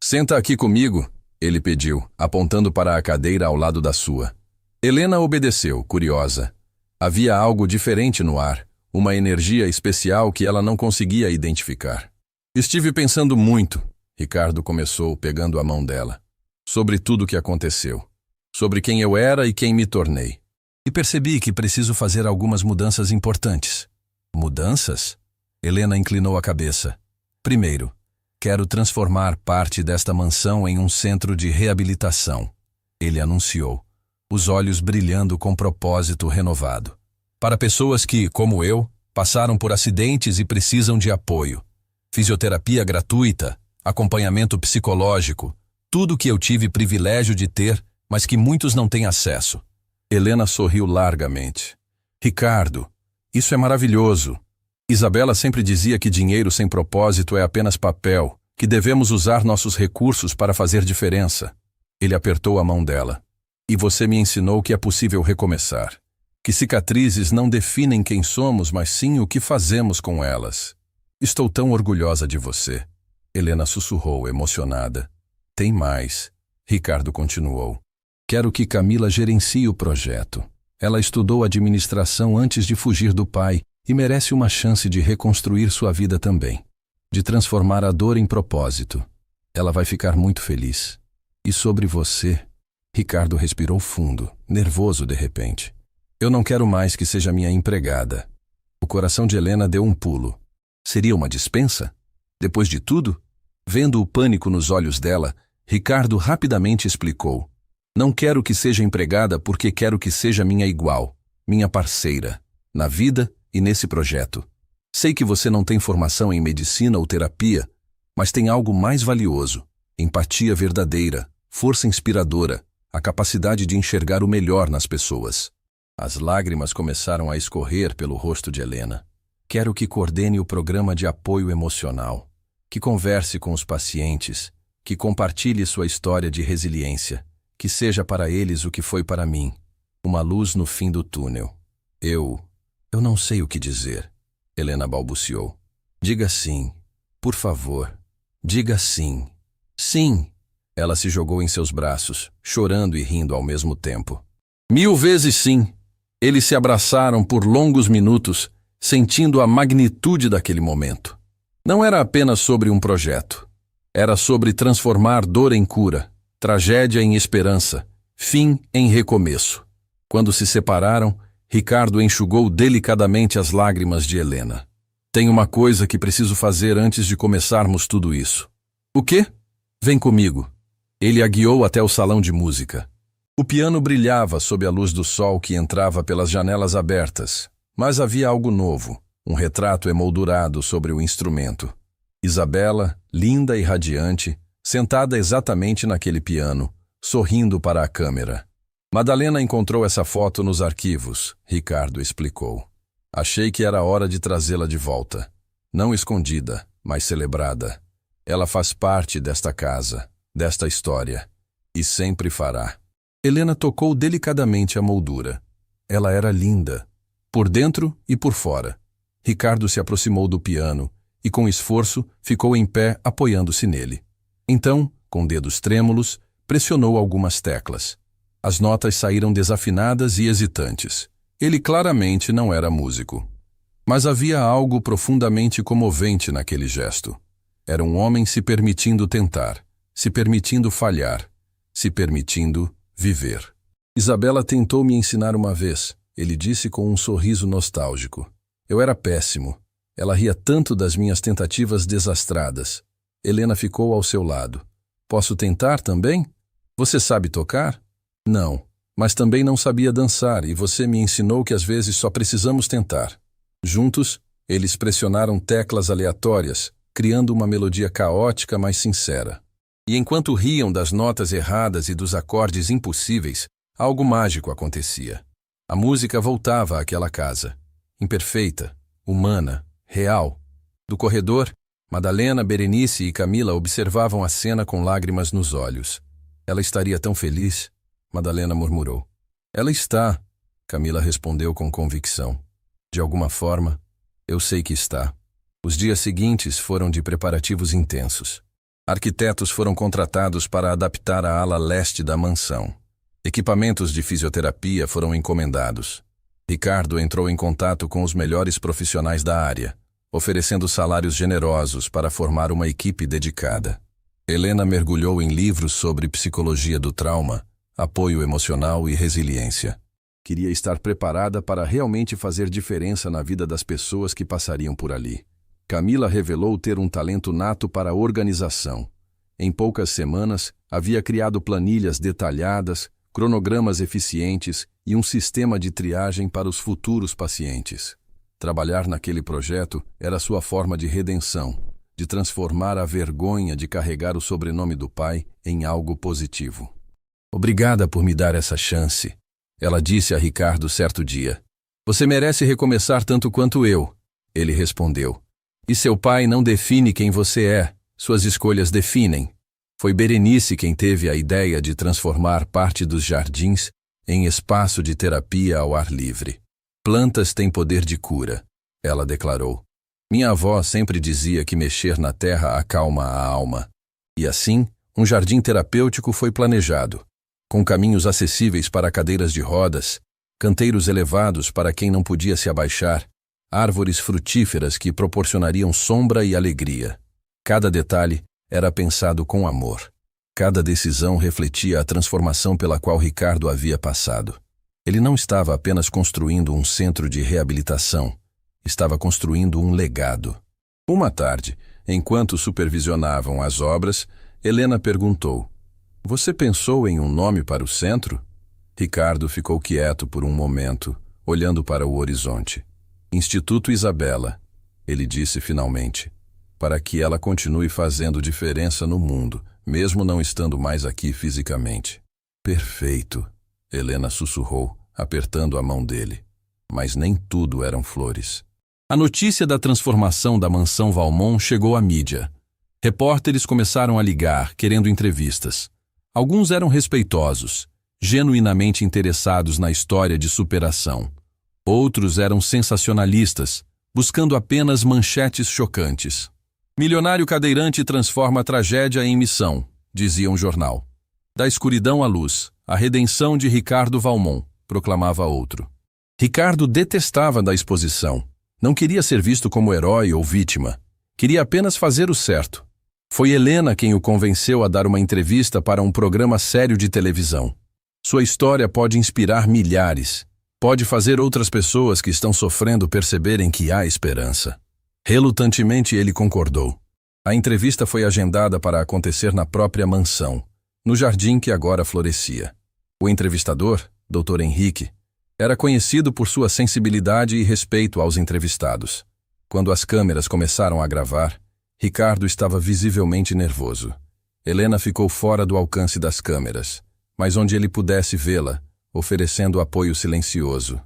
"Senta aqui comigo", ele pediu, apontando para a cadeira ao lado da sua. Helena obedeceu, curiosa. Havia algo diferente no ar, uma energia especial que ela não conseguia identificar. "Estive pensando muito", Ricardo começou, pegando a mão dela, "sobre tudo o que aconteceu, sobre quem eu era e quem me tornei. E percebi que preciso fazer algumas mudanças importantes." "Mudanças?" Helena inclinou a cabeça. "Primeiro, quero transformar parte desta mansão em um centro de reabilitação", ele anunciou, os olhos brilhando com propósito renovado. "Para pessoas que, como eu, passaram por acidentes e precisam de apoio. Fisioterapia gratuita, acompanhamento psicológico, tudo que eu tive privilégio de ter, mas que muitos não têm acesso." Helena sorriu largamente. "Ricardo, isso é maravilhoso. Isabela sempre dizia que dinheiro sem propósito é apenas papel, que devemos usar nossos recursos para fazer diferença." Ele apertou a mão dela. "E você me ensinou que é possível recomeçar. Que cicatrizes não definem quem somos, mas sim o que fazemos com elas. Estou tão orgulhosa de você." Helena sussurrou, emocionada. "Tem mais", Ricardo continuou. "Quero que Camila gerencie o projeto. Ela estudou administração antes de fugir do pai e merece uma chance de reconstruir sua vida também, de transformar a dor em propósito. Ela vai ficar muito feliz. E sobre você?" Ricardo respirou fundo, nervoso de repente. "Eu não quero mais que seja minha empregada." O coração de Helena deu um pulo. Seria uma dispensa? Depois de tudo? Vendo o pânico nos olhos dela, Ricardo rapidamente explicou. "Não quero que seja empregada porque quero que seja minha igual, minha parceira, na vida e nesse projeto. Sei que você não tem formação em medicina ou terapia, mas tem algo mais valioso: empatia verdadeira, força inspiradora, a capacidade de enxergar o melhor nas pessoas." As lágrimas começaram a escorrer pelo rosto de Helena. "Quero que coordene o programa de apoio emocional, que converse com os pacientes, que compartilhe sua história de resiliência, que seja para eles o que foi para mim, uma luz no fim do túnel. Eu não sei o que dizer", Helena balbuciou. "Diga sim, por favor, diga sim." "Sim." Ela se jogou em seus braços, chorando e rindo ao mesmo tempo. "1000 vezes sim." Eles se abraçaram por longos minutos, sentindo a magnitude daquele momento. Não era apenas sobre um projeto. Era sobre transformar dor em cura, tragédia em esperança, fim em recomeço. Quando se separaram, Ricardo enxugou delicadamente as lágrimas de Helena. "Tem uma coisa que preciso fazer antes de começarmos tudo isso." "O quê?" "Vem comigo." Ele a guiou até o salão de música. O piano brilhava sob a luz do sol que entrava pelas janelas abertas, mas havia algo novo, um retrato emoldurado sobre o instrumento. Isabela, linda e radiante, sentada exatamente naquele piano, sorrindo para a câmera. "Madalena encontrou essa foto nos arquivos", Ricardo explicou. "Achei que era hora de trazê-la de volta. Não escondida, mas celebrada. Ela faz parte desta casa, desta história, e sempre fará." Helena tocou delicadamente a moldura. Ela era linda, por dentro e por fora. Ricardo se aproximou do piano e, com esforço, ficou em pé apoiando-se nele. Então, com dedos trêmulos, pressionou algumas teclas. As notas saíram desafinadas e hesitantes. Ele claramente não era músico. Mas havia algo profundamente comovente naquele gesto. Era um homem se permitindo tentar, se permitindo falhar, se permitindo viver. "Isabela tentou me ensinar uma vez", ele disse com um sorriso nostálgico. "Eu era péssimo. Ela ria tanto das minhas tentativas desastradas. Helena ficou ao seu lado. Posso tentar também? Você sabe tocar? Não, mas também não sabia dançar e você me ensinou que às vezes só precisamos tentar. Juntos, eles pressionaram teclas aleatórias, criando uma melodia caótica, mas sincera. E enquanto riam das notas erradas e dos acordes impossíveis, algo mágico acontecia. A música voltava àquela casa, imperfeita, humana, real. Do corredor, Madalena, Berenice e Camila observavam a cena com lágrimas nos olhos. Ela estaria tão feliz, Madalena murmurou. Ela está, Camila respondeu com convicção. De alguma forma, eu sei que está. Os dias seguintes foram de preparativos intensos. Arquitetos foram contratados para adaptar a ala leste da mansão. Equipamentos de fisioterapia foram encomendados. Ricardo entrou em contato com os melhores profissionais da área, oferecendo salários generosos para formar uma equipe dedicada. Helena mergulhou em livros sobre psicologia do trauma, apoio emocional e resiliência. Queria estar preparada para realmente fazer diferença na vida das pessoas que passariam por ali. Camila revelou ter um talento nato para a organização. Em poucas semanas, havia criado planilhas detalhadas, cronogramas eficientes e um sistema de triagem para os futuros pacientes. Trabalhar naquele projeto era sua forma de redenção, de transformar a vergonha de carregar o sobrenome do pai em algo positivo. Obrigada por me dar essa chance, ela disse a Ricardo certo dia. Você merece recomeçar tanto quanto eu, ele respondeu. E seu pai não define quem você é, suas escolhas definem. Foi Berenice quem teve a ideia de transformar parte dos jardins em espaço de terapia ao ar livre. Plantas têm poder de cura, ela declarou. Minha avó sempre dizia que mexer na terra acalma a alma. E assim, um jardim terapêutico foi planejado, com caminhos acessíveis para cadeiras de rodas, canteiros elevados para quem não podia se abaixar, árvores frutíferas que proporcionariam sombra e alegria. Cada detalhe era pensado com amor. Cada decisão refletia a transformação pela qual Ricardo havia passado. Ele não estava apenas construindo um centro de reabilitação, estava construindo um legado. Uma tarde, enquanto supervisionavam as obras, Helena perguntou: Você pensou em um nome para o centro? Ricardo ficou quieto por um momento, olhando para o horizonte. Instituto Isabela, ele disse finalmente, para que ela continue fazendo diferença no mundo, mesmo não estando mais aqui fisicamente. Perfeito, Helena sussurrou, apertando a mão dele. Mas nem tudo eram flores. A notícia da transformação da mansão Valmont chegou à mídia. Repórteres começaram a ligar, querendo entrevistas. Alguns eram respeitosos, genuinamente interessados na história de superação. Outros eram sensacionalistas, buscando apenas manchetes chocantes. Milionário cadeirante transforma a tragédia em missão, dizia um jornal. Da escuridão à luz, a redenção de Ricardo Valmont, proclamava outro. Ricardo detestava da exposição. Não queria ser visto como herói ou vítima. Queria apenas fazer o certo. Foi Helena quem o convenceu a dar uma entrevista para um programa sério de televisão. Sua história pode inspirar milhares. Pode fazer outras pessoas que estão sofrendo perceberem que há esperança. Relutantemente ele concordou. A entrevista foi agendada para acontecer na própria mansão, no jardim que agora florescia. O entrevistador, Dr. Henrique, era conhecido por sua sensibilidade e respeito aos entrevistados. Quando as câmeras começaram a gravar, Ricardo estava visivelmente nervoso. Helena ficou fora do alcance das câmeras, mas onde ele pudesse vê-la, oferecendo apoio silencioso.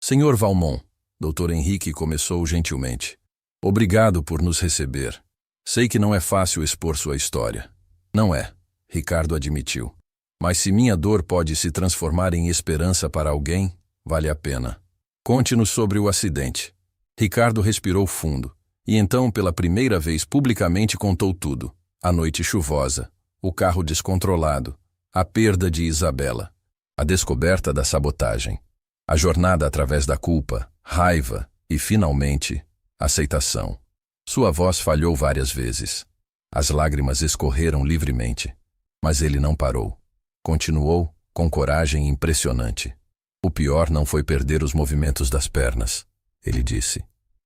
Senhor Valmont, Dr. Henrique começou gentilmente. Obrigado por nos receber. Sei que não é fácil expor sua história. Não é, Ricardo admitiu. Mas se minha dor pode se transformar em esperança para alguém, vale a pena. Conte-nos sobre o acidente. Ricardo respirou fundo, e então pela primeira vez publicamente contou tudo. A noite chuvosa, o carro descontrolado, a perda de Isabela, a descoberta da sabotagem, a jornada através da culpa, raiva e, finalmente, aceitação. Sua voz falhou várias vezes. As lágrimas escorreram livremente. Mas ele não parou. Continuou, com coragem impressionante. O pior não foi perder os movimentos das pernas, ele disse.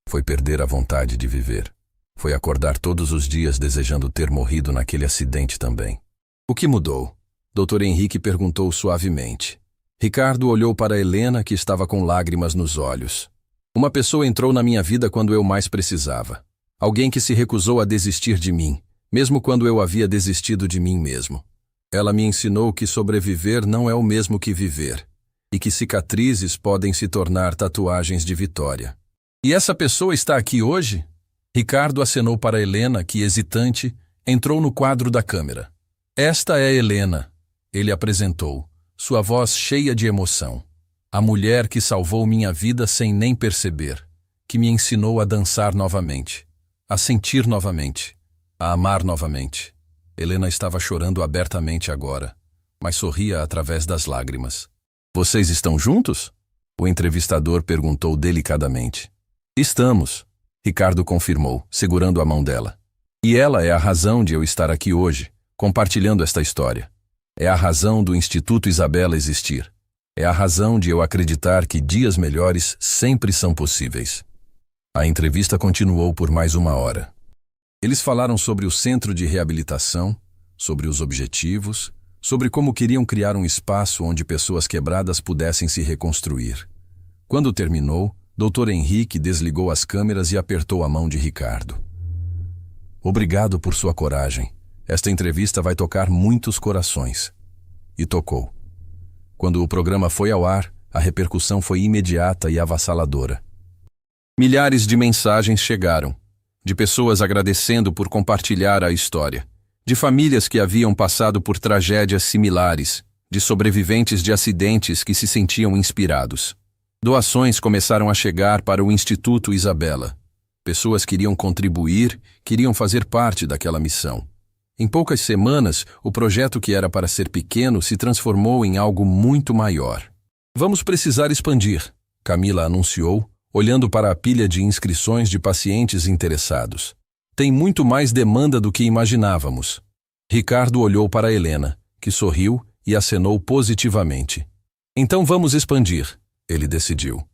Foi perder a vontade de viver. Foi acordar todos os dias desejando ter morrido naquele acidente também. O que mudou? Dr. Henrique perguntou suavemente. Ricardo olhou para Helena, que estava com lágrimas nos olhos. Uma pessoa entrou na minha vida quando eu mais precisava. Alguém que se recusou a desistir de mim, mesmo quando eu havia desistido de mim mesmo. Ela me ensinou que sobreviver não é o mesmo que viver, e que cicatrizes podem se tornar tatuagens de vitória. E essa pessoa está aqui hoje? Ricardo acenou para Helena, que, hesitante, entrou no quadro da câmera. Esta é Helena, ele apresentou, sua voz cheia de emoção. A mulher que salvou minha vida sem nem perceber, que me ensinou a dançar novamente, a sentir novamente, a amar novamente. Helena estava chorando abertamente agora, mas sorria através das lágrimas. Vocês estão juntos? O entrevistador perguntou delicadamente. Estamos, Ricardo confirmou, segurando a mão dela. E ela é a razão de eu estar aqui hoje, compartilhando esta história. É a razão do Instituto Isabela existir. É a razão de eu acreditar que dias melhores sempre são possíveis. A entrevista continuou por mais 1 hora. Eles falaram sobre o centro de reabilitação, sobre os objetivos, sobre como queriam criar um espaço onde pessoas quebradas pudessem se reconstruir. Quando terminou, Dr. Henrique desligou as câmeras e apertou a mão de Ricardo. Obrigado por sua coragem. Esta entrevista vai tocar muitos corações. E tocou. Quando o programa foi ao ar, a repercussão foi imediata e avassaladora. Milhares de mensagens chegaram, de pessoas agradecendo por compartilhar a história, de famílias que haviam passado por tragédias similares, de sobreviventes de acidentes que se sentiam inspirados. Doações começaram a chegar para o Instituto Isabela. Pessoas queriam contribuir, queriam fazer parte daquela missão. Em poucas semanas, o projeto que era para ser pequeno se transformou em algo muito maior. Vamos precisar expandir, Camila anunciou, olhando para a pilha de inscrições de pacientes interessados. Tem muito mais demanda do que imaginávamos. Ricardo olhou para Helena, que sorriu e acenou positivamente. Então vamos expandir, ele decidiu.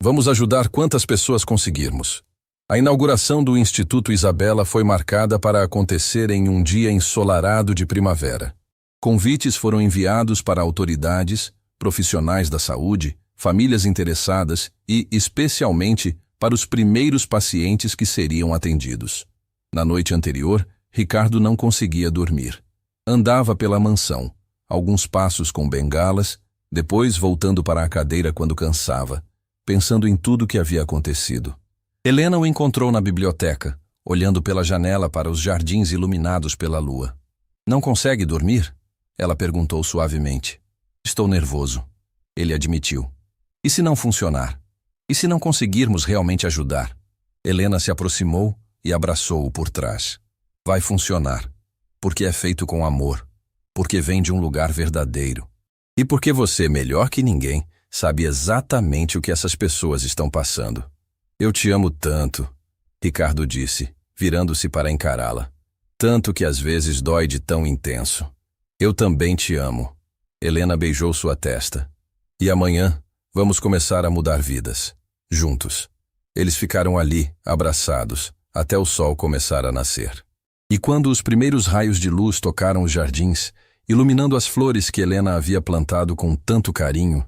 Vamos ajudar quantas pessoas conseguirmos. A inauguração do Instituto Isabela foi marcada para acontecer em um dia ensolarado de primavera. Convites foram enviados para autoridades, profissionais da saúde, famílias interessadas e, especialmente, para os primeiros pacientes que seriam atendidos. Na noite anterior, Ricardo não conseguia dormir. Andava pela mansão, alguns passos com bengalas, depois voltando para a cadeira quando cansava, pensando em tudo que havia acontecido. Helena o encontrou na biblioteca, olhando pela janela para os jardins iluminados pela lua. Não consegue dormir? Ela perguntou suavemente. Estou nervoso. Ele admitiu. E se não funcionar? E se não conseguirmos realmente ajudar? Helena se aproximou e abraçou-o por trás. Vai funcionar. Porque é feito com amor. Porque vem de um lugar verdadeiro. E porque você, melhor que ninguém, sabe exatamente o que essas pessoas estão passando. Eu te amo tanto, Ricardo disse, virando-se para encará-la. Tanto que às vezes dói de tão intenso. Eu também te amo. Helena beijou sua testa. E amanhã, vamos começar a mudar vidas. Juntos. Eles ficaram ali, abraçados, até o sol começar a nascer. E quando os primeiros raios de luz tocaram os jardins, iluminando as flores que Helena havia plantado com tanto carinho,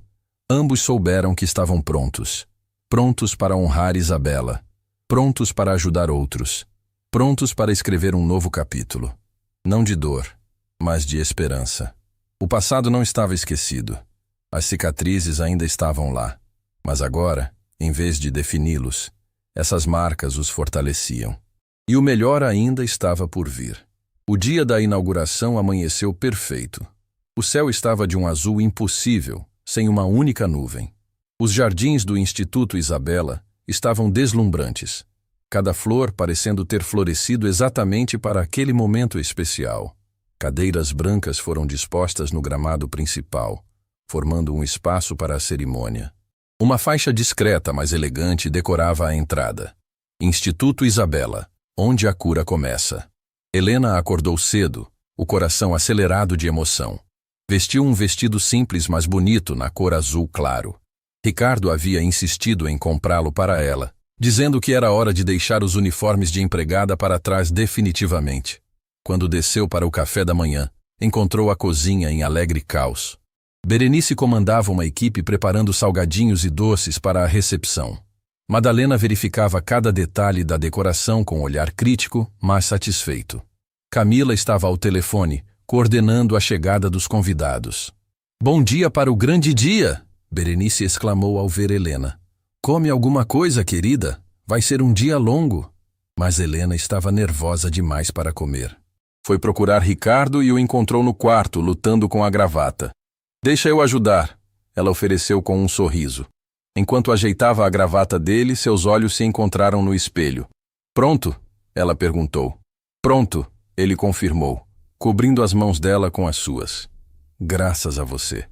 ambos souberam que estavam prontos. Prontos para honrar Isabela, prontos para ajudar outros, prontos para escrever um novo capítulo. Não de dor, mas de esperança. O passado não estava esquecido. As cicatrizes ainda estavam lá. Mas agora, em vez de defini-los, essas marcas os fortaleciam. E o melhor ainda estava por vir. O dia da inauguração amanheceu perfeito. O céu estava de um azul impossível, sem uma única nuvem. Os jardins do Instituto Isabela estavam deslumbrantes, cada flor parecendo ter florescido exatamente para aquele momento especial. Cadeiras brancas foram dispostas no gramado principal, formando um espaço para a cerimônia. Uma faixa discreta, mas elegante, decorava a entrada. Instituto Isabela, onde a cura começa. Helena acordou cedo, o coração acelerado de emoção. Vestiu um vestido simples, mas bonito, na cor azul claro. Ricardo havia insistido em comprá-lo para ela, dizendo que era hora de deixar os uniformes de empregada para trás definitivamente. Quando desceu para o café da manhã, encontrou a cozinha em alegre caos. Berenice comandava uma equipe preparando salgadinhos e doces para a recepção. Madalena verificava cada detalhe da decoração com um olhar crítico, mas satisfeito. Camila estava ao telefone, coordenando a chegada dos convidados. "Bom dia para o grande dia!" Berenice exclamou ao ver Helena. "Come alguma coisa, querida? Vai ser um dia longo." Mas Helena estava nervosa demais para comer. Foi procurar Ricardo e o encontrou no quarto, lutando com a gravata. "Deixa eu ajudar," ela ofereceu com um sorriso. Enquanto ajeitava a gravata dele, seus olhos se encontraram no espelho. "Pronto?" ela perguntou. "Pronto," ele confirmou, cobrindo as mãos dela com as suas. "Graças a você."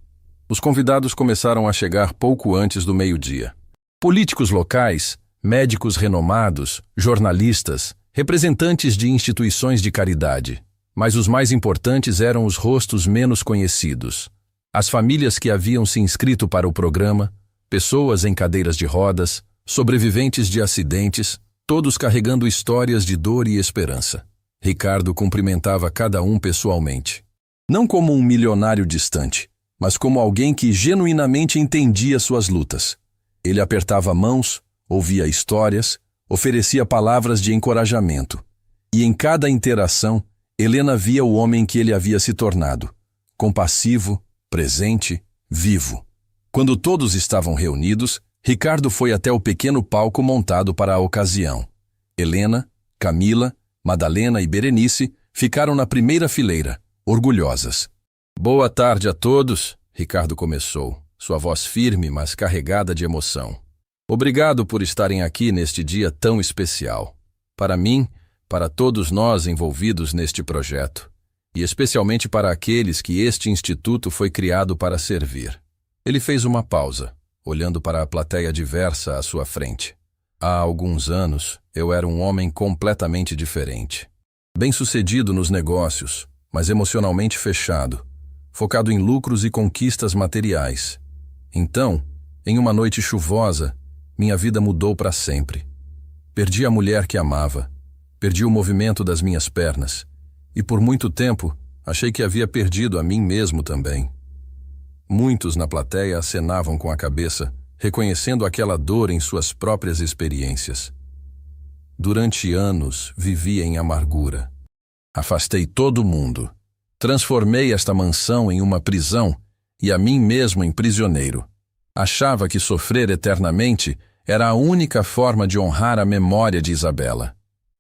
Os convidados começaram a chegar pouco antes do meio-dia. Políticos locais, médicos renomados, jornalistas, representantes de instituições de caridade. Mas os mais importantes eram os rostos menos conhecidos. As famílias que haviam se inscrito para o programa, pessoas em cadeiras de rodas, sobreviventes de acidentes, todos carregando histórias de dor e esperança. Ricardo cumprimentava cada um pessoalmente. Não como um milionário distante, mas como alguém que genuinamente entendia suas lutas. Ele apertava mãos, ouvia histórias, oferecia palavras de encorajamento. E em cada interação, Helena via o homem que ele havia se tornado, compassivo, presente, vivo. Quando todos estavam reunidos, Ricardo foi até o pequeno palco montado para a ocasião. Helena, Camila, Madalena e Berenice ficaram na primeira fileira, orgulhosas. "Boa tarde a todos," Ricardo começou, sua voz firme, mas carregada de emoção. "Obrigado por estarem aqui neste dia tão especial. Para mim, para todos nós envolvidos neste projeto, e especialmente para aqueles que este instituto foi criado para servir." Ele fez uma pausa, olhando para a plateia diversa à sua frente. "Há alguns anos, eu era um homem completamente diferente. Bem-sucedido nos negócios, mas emocionalmente fechado, focado em lucros e conquistas materiais. Então, em uma noite chuvosa, minha vida mudou para sempre. Perdi a mulher que amava, perdi o movimento das minhas pernas, e por muito tempo achei que havia perdido a mim mesmo também." Muitos na plateia acenavam com a cabeça, reconhecendo aquela dor em suas próprias experiências. "Durante anos vivi em amargura. Afastei todo mundo. Transformei esta mansão em uma prisão e a mim mesmo em prisioneiro. Achava que sofrer eternamente era a única forma de honrar a memória de Isabela."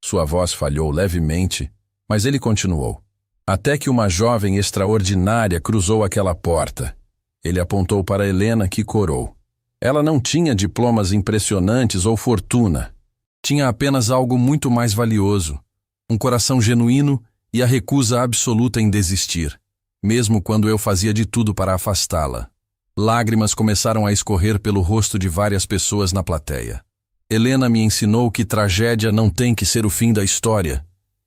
Sua voz falhou levemente, mas ele continuou. "Até que uma jovem extraordinária cruzou aquela porta." Ele apontou para Helena, que corou. Ela não tinha diplomas impressionantes ou fortuna. Tinha apenas algo muito mais valioso, um coração genuíno e a recusa absoluta em desistir, mesmo quando eu fazia de tudo para afastá-la. Lágrimas começaram a escorrer pelo rosto de várias pessoas na plateia. Helena me ensinou que tragédia não tem que ser o fim da história,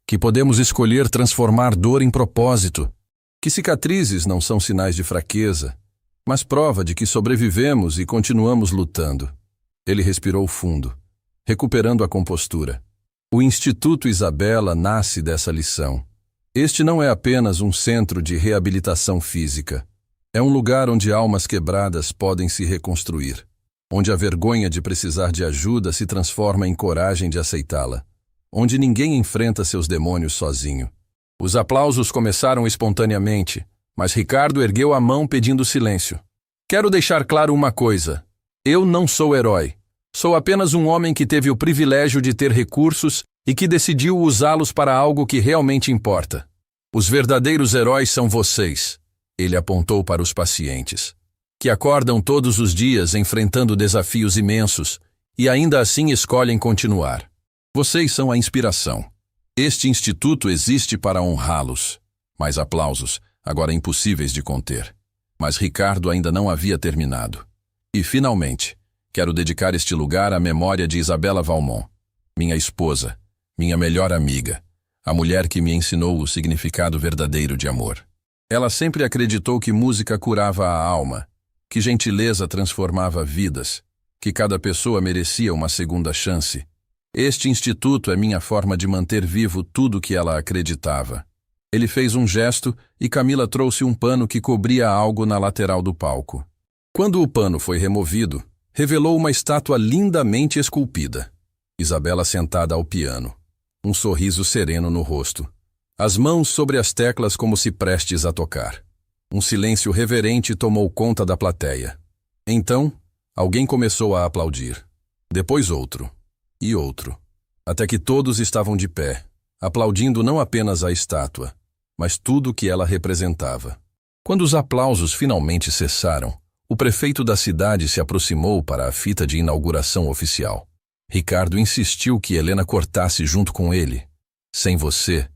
que podemos escolher transformar dor em propósito, que cicatrizes não são sinais de fraqueza, mas prova de que sobrevivemos e continuamos lutando. Ele respirou fundo, recuperando a compostura. O Instituto Isabela nasce dessa lição. Este não é apenas um centro de reabilitação física. É um lugar onde almas quebradas podem se reconstruir, onde a vergonha de precisar de ajuda se transforma em coragem de aceitá-la, onde ninguém enfrenta seus demônios sozinho. Os aplausos começaram espontaneamente, mas Ricardo ergueu a mão pedindo silêncio. "Quero deixar claro uma coisa. Eu não sou herói. Sou apenas um homem que teve o privilégio de ter recursos e que decidiu usá-los para algo que realmente importa. Os verdadeiros heróis são vocês." Ele apontou para os pacientes, que acordam todos os dias enfrentando desafios imensos e ainda assim escolhem continuar. Vocês são a inspiração. Este instituto existe para honrá-los. Mais aplausos, agora impossíveis de conter. Mas Ricardo ainda não havia terminado. "E, finalmente, quero dedicar este lugar à memória de Isabela Valmont, minha esposa, minha melhor amiga, a mulher que me ensinou o significado verdadeiro de amor. Ela sempre acreditou que música curava a alma, que gentileza transformava vidas, que cada pessoa merecia uma segunda chance. Este instituto é minha forma de manter vivo tudo que ela acreditava. Ele fez um gesto e Camila trouxe um pano que cobria algo na lateral do palco. Quando o pano foi removido, revelou uma estátua lindamente esculpida. Isabela sentada ao piano, um sorriso sereno no rosto. As mãos sobre as teclas como se prestes a tocar. Um silêncio reverente tomou conta da plateia. Então, alguém começou a aplaudir. Depois outro. E outro. Até que todos estavam de pé, aplaudindo não apenas a estátua, mas tudo o que ela representava. Quando os aplausos finalmente cessaram, o prefeito da cidade se aproximou para a fita de inauguração oficial. Ricardo insistiu que Helena cortasse junto com ele. Sem você,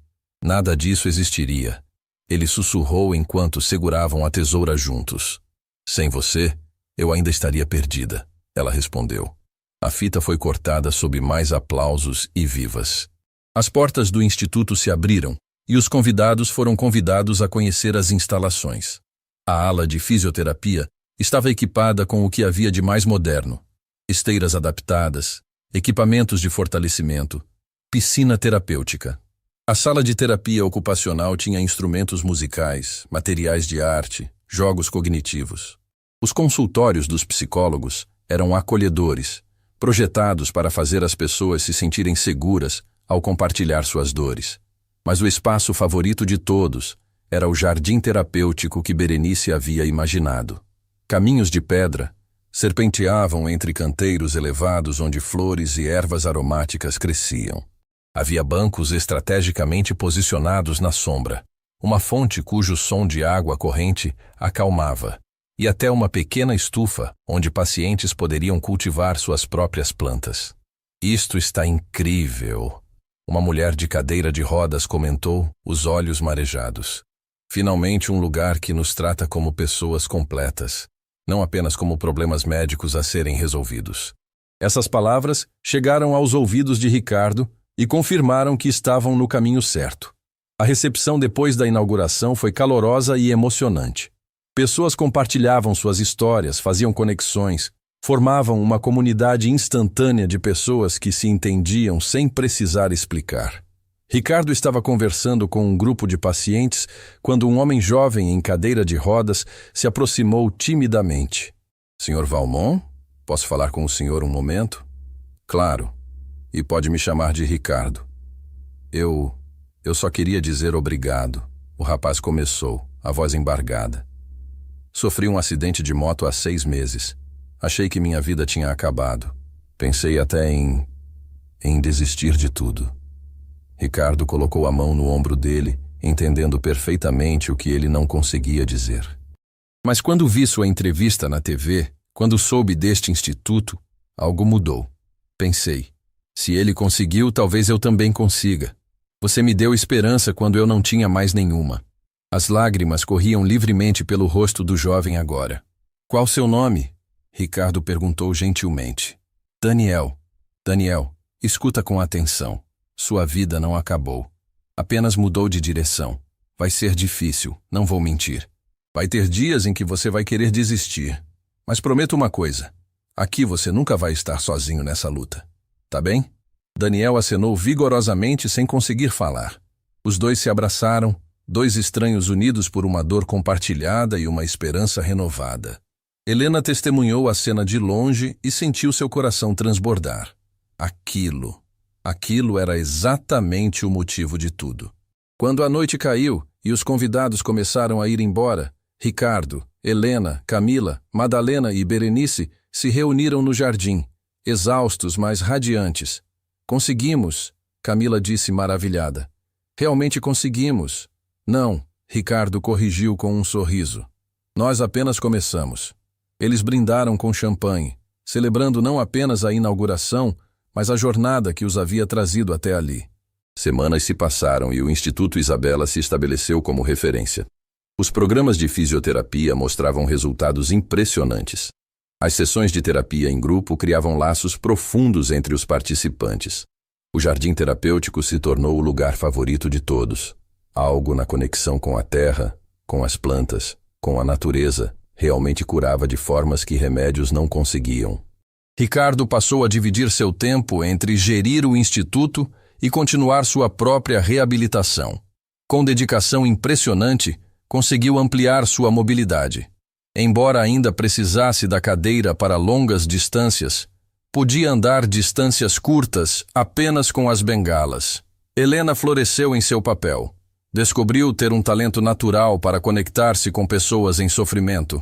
nada disso existiria. Ele sussurrou enquanto seguravam a tesoura juntos. Sem você, eu ainda estaria perdida, ela respondeu. A fita foi cortada sob mais aplausos e vivas. As portas do instituto se abriram e os convidados foram convidados a conhecer as instalações. A ala de fisioterapia estava equipada com o que havia de mais moderno: esteiras adaptadas, equipamentos de fortalecimento, piscina terapêutica. A sala de terapia ocupacional tinha instrumentos musicais, materiais de arte, jogos cognitivos. Os consultórios dos psicólogos eram acolhedores, projetados para fazer as pessoas se sentirem seguras ao compartilhar suas dores. Mas o espaço favorito de todos era o jardim terapêutico que Berenice havia imaginado. Caminhos de pedra serpenteavam entre canteiros elevados onde flores e ervas aromáticas cresciam. Havia bancos estrategicamente posicionados na sombra, uma fonte cujo som de água corrente acalmava, e até uma pequena estufa onde pacientes poderiam cultivar suas próprias plantas. Isto está incrível, uma mulher de cadeira de rodas comentou, os olhos marejados. Finalmente um lugar que nos trata como pessoas completas, não apenas como problemas médicos a serem resolvidos. Essas palavras chegaram aos ouvidos de Ricardo e confirmaram que estavam no caminho certo. A recepção depois da inauguração foi calorosa e emocionante. Pessoas compartilhavam suas histórias, faziam conexões, formavam uma comunidade instantânea de pessoas que se entendiam sem precisar explicar. Ricardo estava conversando com um grupo de pacientes quando um homem jovem em cadeira de rodas se aproximou timidamente. Sr. Valmont, posso falar com o senhor um momento? Claro, e pode me chamar de Ricardo. Eu só queria dizer obrigado, o rapaz começou, a voz embargada. Sofri um acidente de moto há 6 meses. Achei que minha vida tinha acabado. Pensei até em desistir de tudo. Ricardo colocou a mão no ombro dele, entendendo perfeitamente o que ele não conseguia dizer. Mas quando vi sua entrevista na TV, quando soube deste instituto, algo mudou. Pensei, se ele conseguiu, talvez eu também consiga. Você me deu esperança quando eu não tinha mais nenhuma. As lágrimas corriam livremente pelo rosto do jovem agora. Qual seu nome? Ricardo perguntou gentilmente. Daniel. Daniel, escuta com atenção. Sua vida não acabou. Apenas mudou de direção. Vai ser difícil, não vou mentir. Vai ter dias em que você vai querer desistir. Mas prometo uma coisa. Aqui você nunca vai estar sozinho nessa luta. Tá bem? Daniel acenou vigorosamente sem conseguir falar. Os dois se abraçaram, 2 estranhos unidos por uma dor compartilhada e uma esperança renovada. Helena testemunhou a cena de longe e sentiu seu coração transbordar. Aquilo era exatamente o motivo de tudo. Quando a noite caiu e os convidados começaram a ir embora, Ricardo, Helena, Camila, Madalena e Berenice se reuniram no jardim, exaustos, mas radiantes. Conseguimos, Camila disse maravilhada. Realmente conseguimos. Não, Ricardo corrigiu com um sorriso. Nós apenas começamos. Eles brindaram com champanhe, celebrando não apenas a inauguração, mas a jornada que os havia trazido até ali. Semanas se passaram e o Instituto Isabela se estabeleceu como referência. Os programas de fisioterapia mostravam resultados impressionantes. As sessões de terapia em grupo criavam laços profundos entre os participantes. O jardim terapêutico se tornou o lugar favorito de todos. Algo na conexão com a terra, com as plantas, com a natureza, realmente curava de formas que remédios não conseguiam. Ricardo passou a dividir seu tempo entre gerir o instituto e continuar sua própria reabilitação. Com dedicação impressionante, conseguiu ampliar sua mobilidade. Embora ainda precisasse da cadeira para longas distâncias, podia andar distâncias curtas apenas com as bengalas. Helena floresceu em seu papel. Descobriu ter um talento natural para conectar-se com pessoas em sofrimento.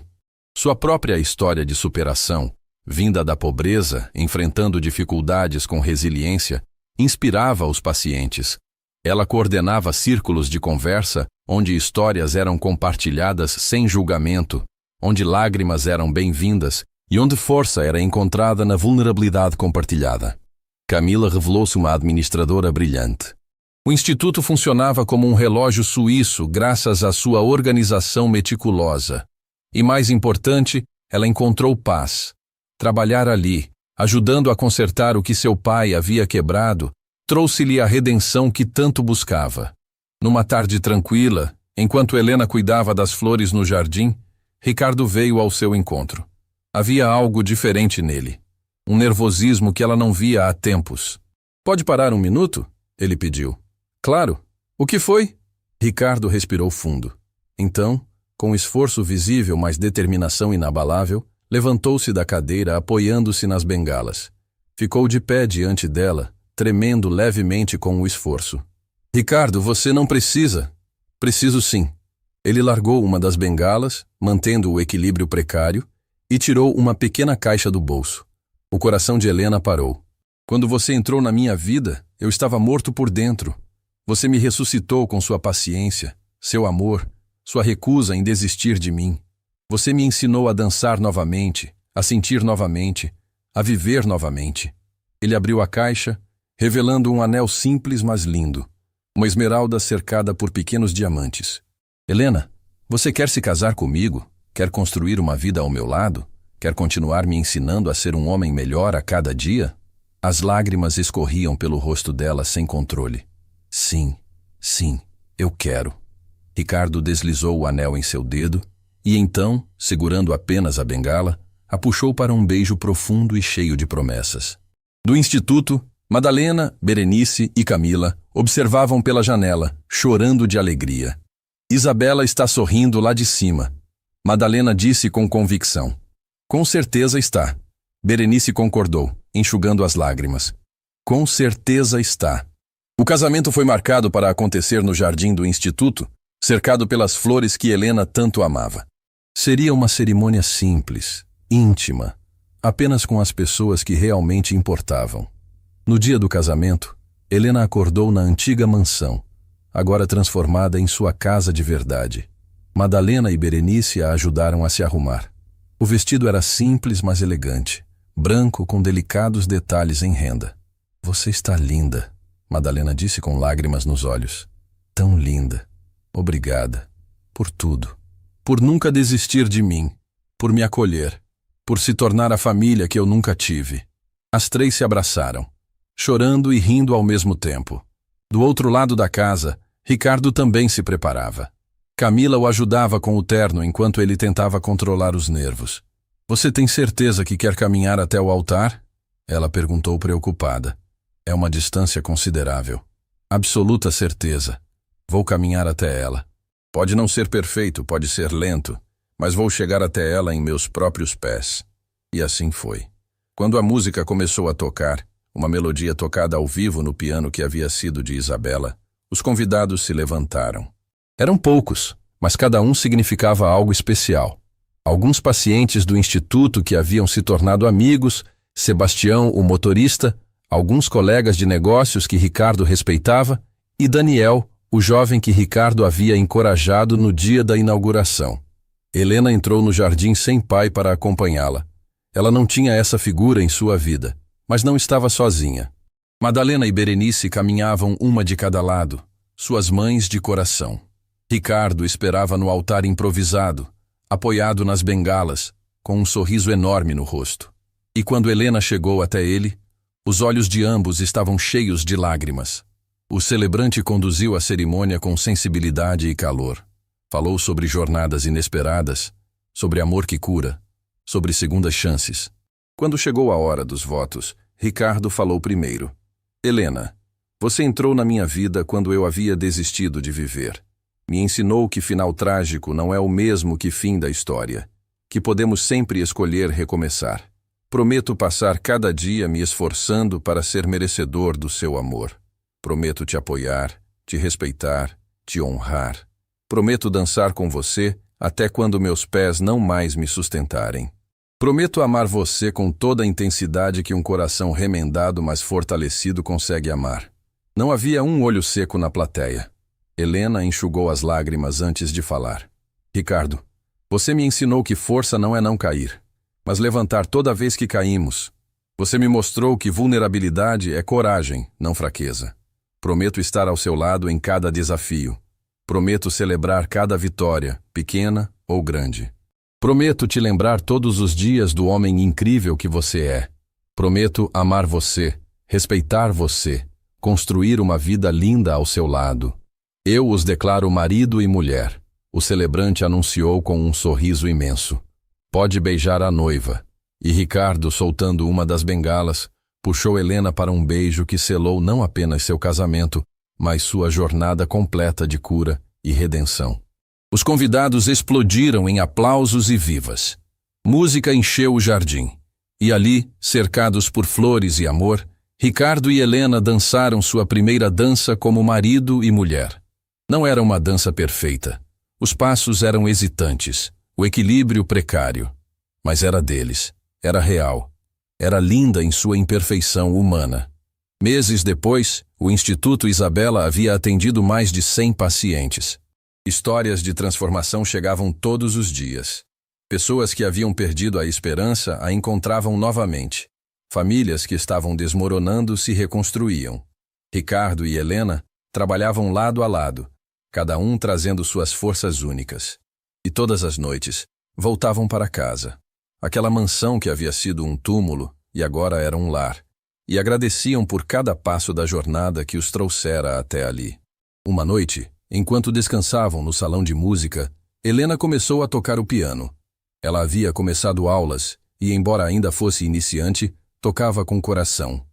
Sua própria história de superação, vinda da pobreza, enfrentando dificuldades com resiliência, inspirava os pacientes. Ela coordenava círculos de conversa onde histórias eram compartilhadas sem julgamento, onde lágrimas eram bem-vindas e onde força era encontrada na vulnerabilidade compartilhada. Camila revelou-se uma administradora brilhante. O instituto funcionava como um relógio suíço graças à sua organização meticulosa. E mais importante, ela encontrou paz. Trabalhar ali, ajudando a consertar o que seu pai havia quebrado, trouxe-lhe a redenção que tanto buscava. Numa tarde tranquila, enquanto Helena cuidava das flores no jardim, Ricardo veio ao seu encontro. Havia algo diferente nele. Um nervosismo que ela não via há tempos. "Pode parar um minuto?" ele pediu. "Claro. O que foi?" Ricardo respirou fundo. Então, com esforço visível, mas determinação inabalável, levantou-se da cadeira apoiando-se nas bengalas. Ficou de pé diante dela, tremendo levemente com o esforço. "Ricardo, você não precisa." "Preciso sim." Ele largou uma das bengalas, mantendo o equilíbrio precário, e tirou uma pequena caixa do bolso. O coração de Helena parou. "Quando você entrou na minha vida, eu estava morto por dentro. Você me ressuscitou com sua paciência, seu amor, sua recusa em desistir de mim. Você me ensinou a dançar novamente, a sentir novamente, a viver novamente." Ele abriu a caixa, revelando um anel simples mas lindo, uma esmeralda cercada por pequenos diamantes. "Helena, você quer se casar comigo? Quer construir uma vida ao meu lado? Quer continuar me ensinando a ser um homem melhor a cada dia?" As lágrimas escorriam pelo rosto dela sem controle. "Sim, sim, eu quero." Ricardo deslizou o anel em seu dedo e então, segurando apenas a bengala, a puxou para um beijo profundo e cheio de promessas. Do instituto, Madalena, Berenice e Camila observavam pela janela, chorando de alegria. "Isabela está sorrindo lá de cima." Madalena disse com convicção. "Com certeza está." Berenice concordou, enxugando as lágrimas. "Com certeza está." O casamento foi marcado para acontecer no jardim do instituto, cercado pelas flores que Helena tanto amava. Seria uma cerimônia simples, íntima, apenas com as pessoas que realmente importavam. No dia do casamento, Helena acordou na antiga mansão, agora transformada em sua casa de verdade. Madalena e Berenice a ajudaram a se arrumar. O vestido era simples, mas elegante, branco com delicados detalhes em renda. "Você está linda," Madalena disse com lágrimas nos olhos. "Tão linda. Obrigada. Por tudo. Por nunca desistir de mim. Por me acolher. Por se tornar a família que eu nunca tive." As três se abraçaram, chorando e rindo ao mesmo tempo. Do outro lado da casa, Ricardo também se preparava. Camila o ajudava com o terno enquanto ele tentava controlar os nervos. "Você tem certeza que quer caminhar até o altar?" ela perguntou preocupada. "É uma distância considerável." "Absoluta certeza. Vou caminhar até ela. Pode não ser perfeito, pode ser lento, mas vou chegar até ela em meus próprios pés." E assim foi. Quando a música começou a tocar, uma melodia tocada ao vivo no piano que havia sido de Isabela, os convidados se levantaram. Eram poucos, mas cada um significava algo especial. Alguns pacientes do instituto que haviam se tornado amigos, Sebastião, o motorista, alguns colegas de negócios que Ricardo respeitava, e Daniel, o jovem que Ricardo havia encorajado no dia da inauguração. Helena entrou no jardim sem pai para acompanhá-la. Ela não tinha essa figura em sua vida, mas não estava sozinha. Madalena e Berenice caminhavam uma de cada lado, suas mães de coração. Ricardo esperava no altar improvisado, apoiado nas bengalas, com um sorriso enorme no rosto. E quando Helena chegou até ele, os olhos de ambos estavam cheios de lágrimas. O celebrante conduziu a cerimônia com sensibilidade e calor. Falou sobre jornadas inesperadas, sobre amor que cura, sobre segundas chances. Quando chegou a hora dos votos, Ricardo falou primeiro. Helena, você entrou na minha vida quando eu havia desistido de viver. Me ensinou que final trágico não é o mesmo que fim da história, que podemos sempre escolher recomeçar. Prometo passar cada dia me esforçando para ser merecedor do seu amor. Prometo te apoiar, te respeitar, te honrar. Prometo dançar com você até quando meus pés não mais me sustentarem. Prometo amar você com toda a intensidade que um coração remendado mas fortalecido consegue amar. Não havia um olho seco na plateia. Helena enxugou as lágrimas antes de falar. Ricardo, você me ensinou que força não é não cair, mas levantar toda vez que caímos. Você me mostrou que vulnerabilidade é coragem, não fraqueza. Prometo estar ao seu lado em cada desafio. Prometo celebrar cada vitória, pequena ou grande. Prometo te lembrar todos os dias do homem incrível que você é. Prometo amar você, respeitar você, construir uma vida linda ao seu lado. Eu os declaro marido e mulher. O celebrante anunciou com um sorriso imenso. Pode beijar a noiva. E Ricardo, soltando uma das bengalas, puxou Helena para um beijo que selou não apenas seu casamento, mas sua jornada completa de cura e redenção. Os convidados explodiram em aplausos e vivas. Música encheu o jardim. E ali, cercados por flores e amor, Ricardo e Helena dançaram sua primeira dança como marido e mulher. Não era uma dança perfeita. Os passos eram hesitantes, o equilíbrio precário. Mas era deles, era real. Era linda em sua imperfeição humana. Meses depois, o Instituto Isabela havia atendido mais de 100 pacientes. Histórias de transformação chegavam todos os dias. Pessoas que haviam perdido a esperança a encontravam novamente. Famílias que estavam desmoronando se reconstruíam. Ricardo e Helena trabalhavam lado a lado, cada um trazendo suas forças únicas. E todas as noites, voltavam para casa. Aquela mansão que havia sido um túmulo e agora era um lar. E agradeciam por cada passo da jornada que os trouxera até ali. Uma noite, enquanto descansavam no salão de música, Helena começou a tocar o piano. Ela havia começado aulas e, embora ainda fosse iniciante, tocava com coração.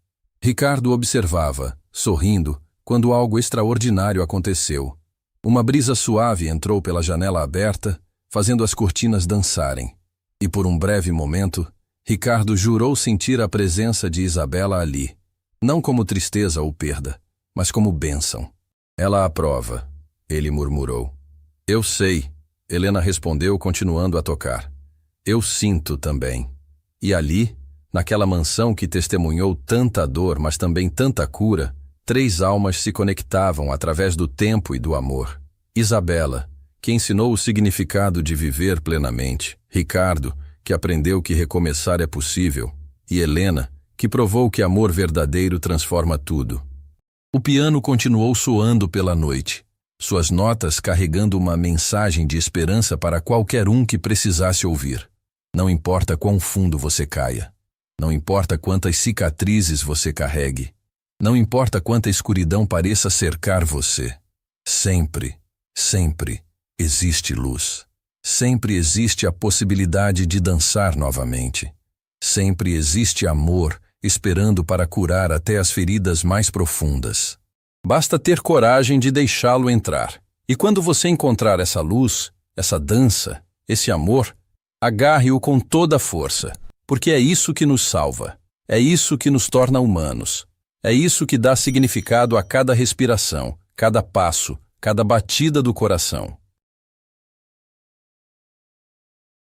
Ricardo observava, sorrindo, quando algo extraordinário aconteceu. Uma brisa suave entrou pela janela aberta, fazendo as cortinas dançarem. E por um breve momento, Ricardo jurou sentir a presença de Isabela ali, não como tristeza ou perda, mas como bênção. Ela aprova, ele murmurou. Eu sei, Helena respondeu continuando a tocar. Eu sinto também. E ali, naquela mansão que testemunhou tanta dor, mas também tanta cura, 3 almas se conectavam através do tempo e do amor. Isabela, que ensinou o significado de viver plenamente. Ricardo, que aprendeu que recomeçar é possível. E Helena, que provou que amor verdadeiro transforma tudo. O piano continuou soando pela noite, suas notas carregando uma mensagem de esperança para qualquer um que precisasse ouvir. Não importa quão fundo você caia. Não importa quantas cicatrizes você carregue. Não importa quanta escuridão pareça cercar você. Sempre, sempre existe luz. Sempre existe a possibilidade de dançar novamente. Sempre existe amor esperando para curar até as feridas mais profundas. Basta ter coragem de deixá-lo entrar. E quando você encontrar essa luz, essa dança, esse amor, agarre-o com toda a força, porque é isso que nos salva. É isso que nos torna humanos. É isso que dá significado a cada respiração, cada passo, cada batida do coração.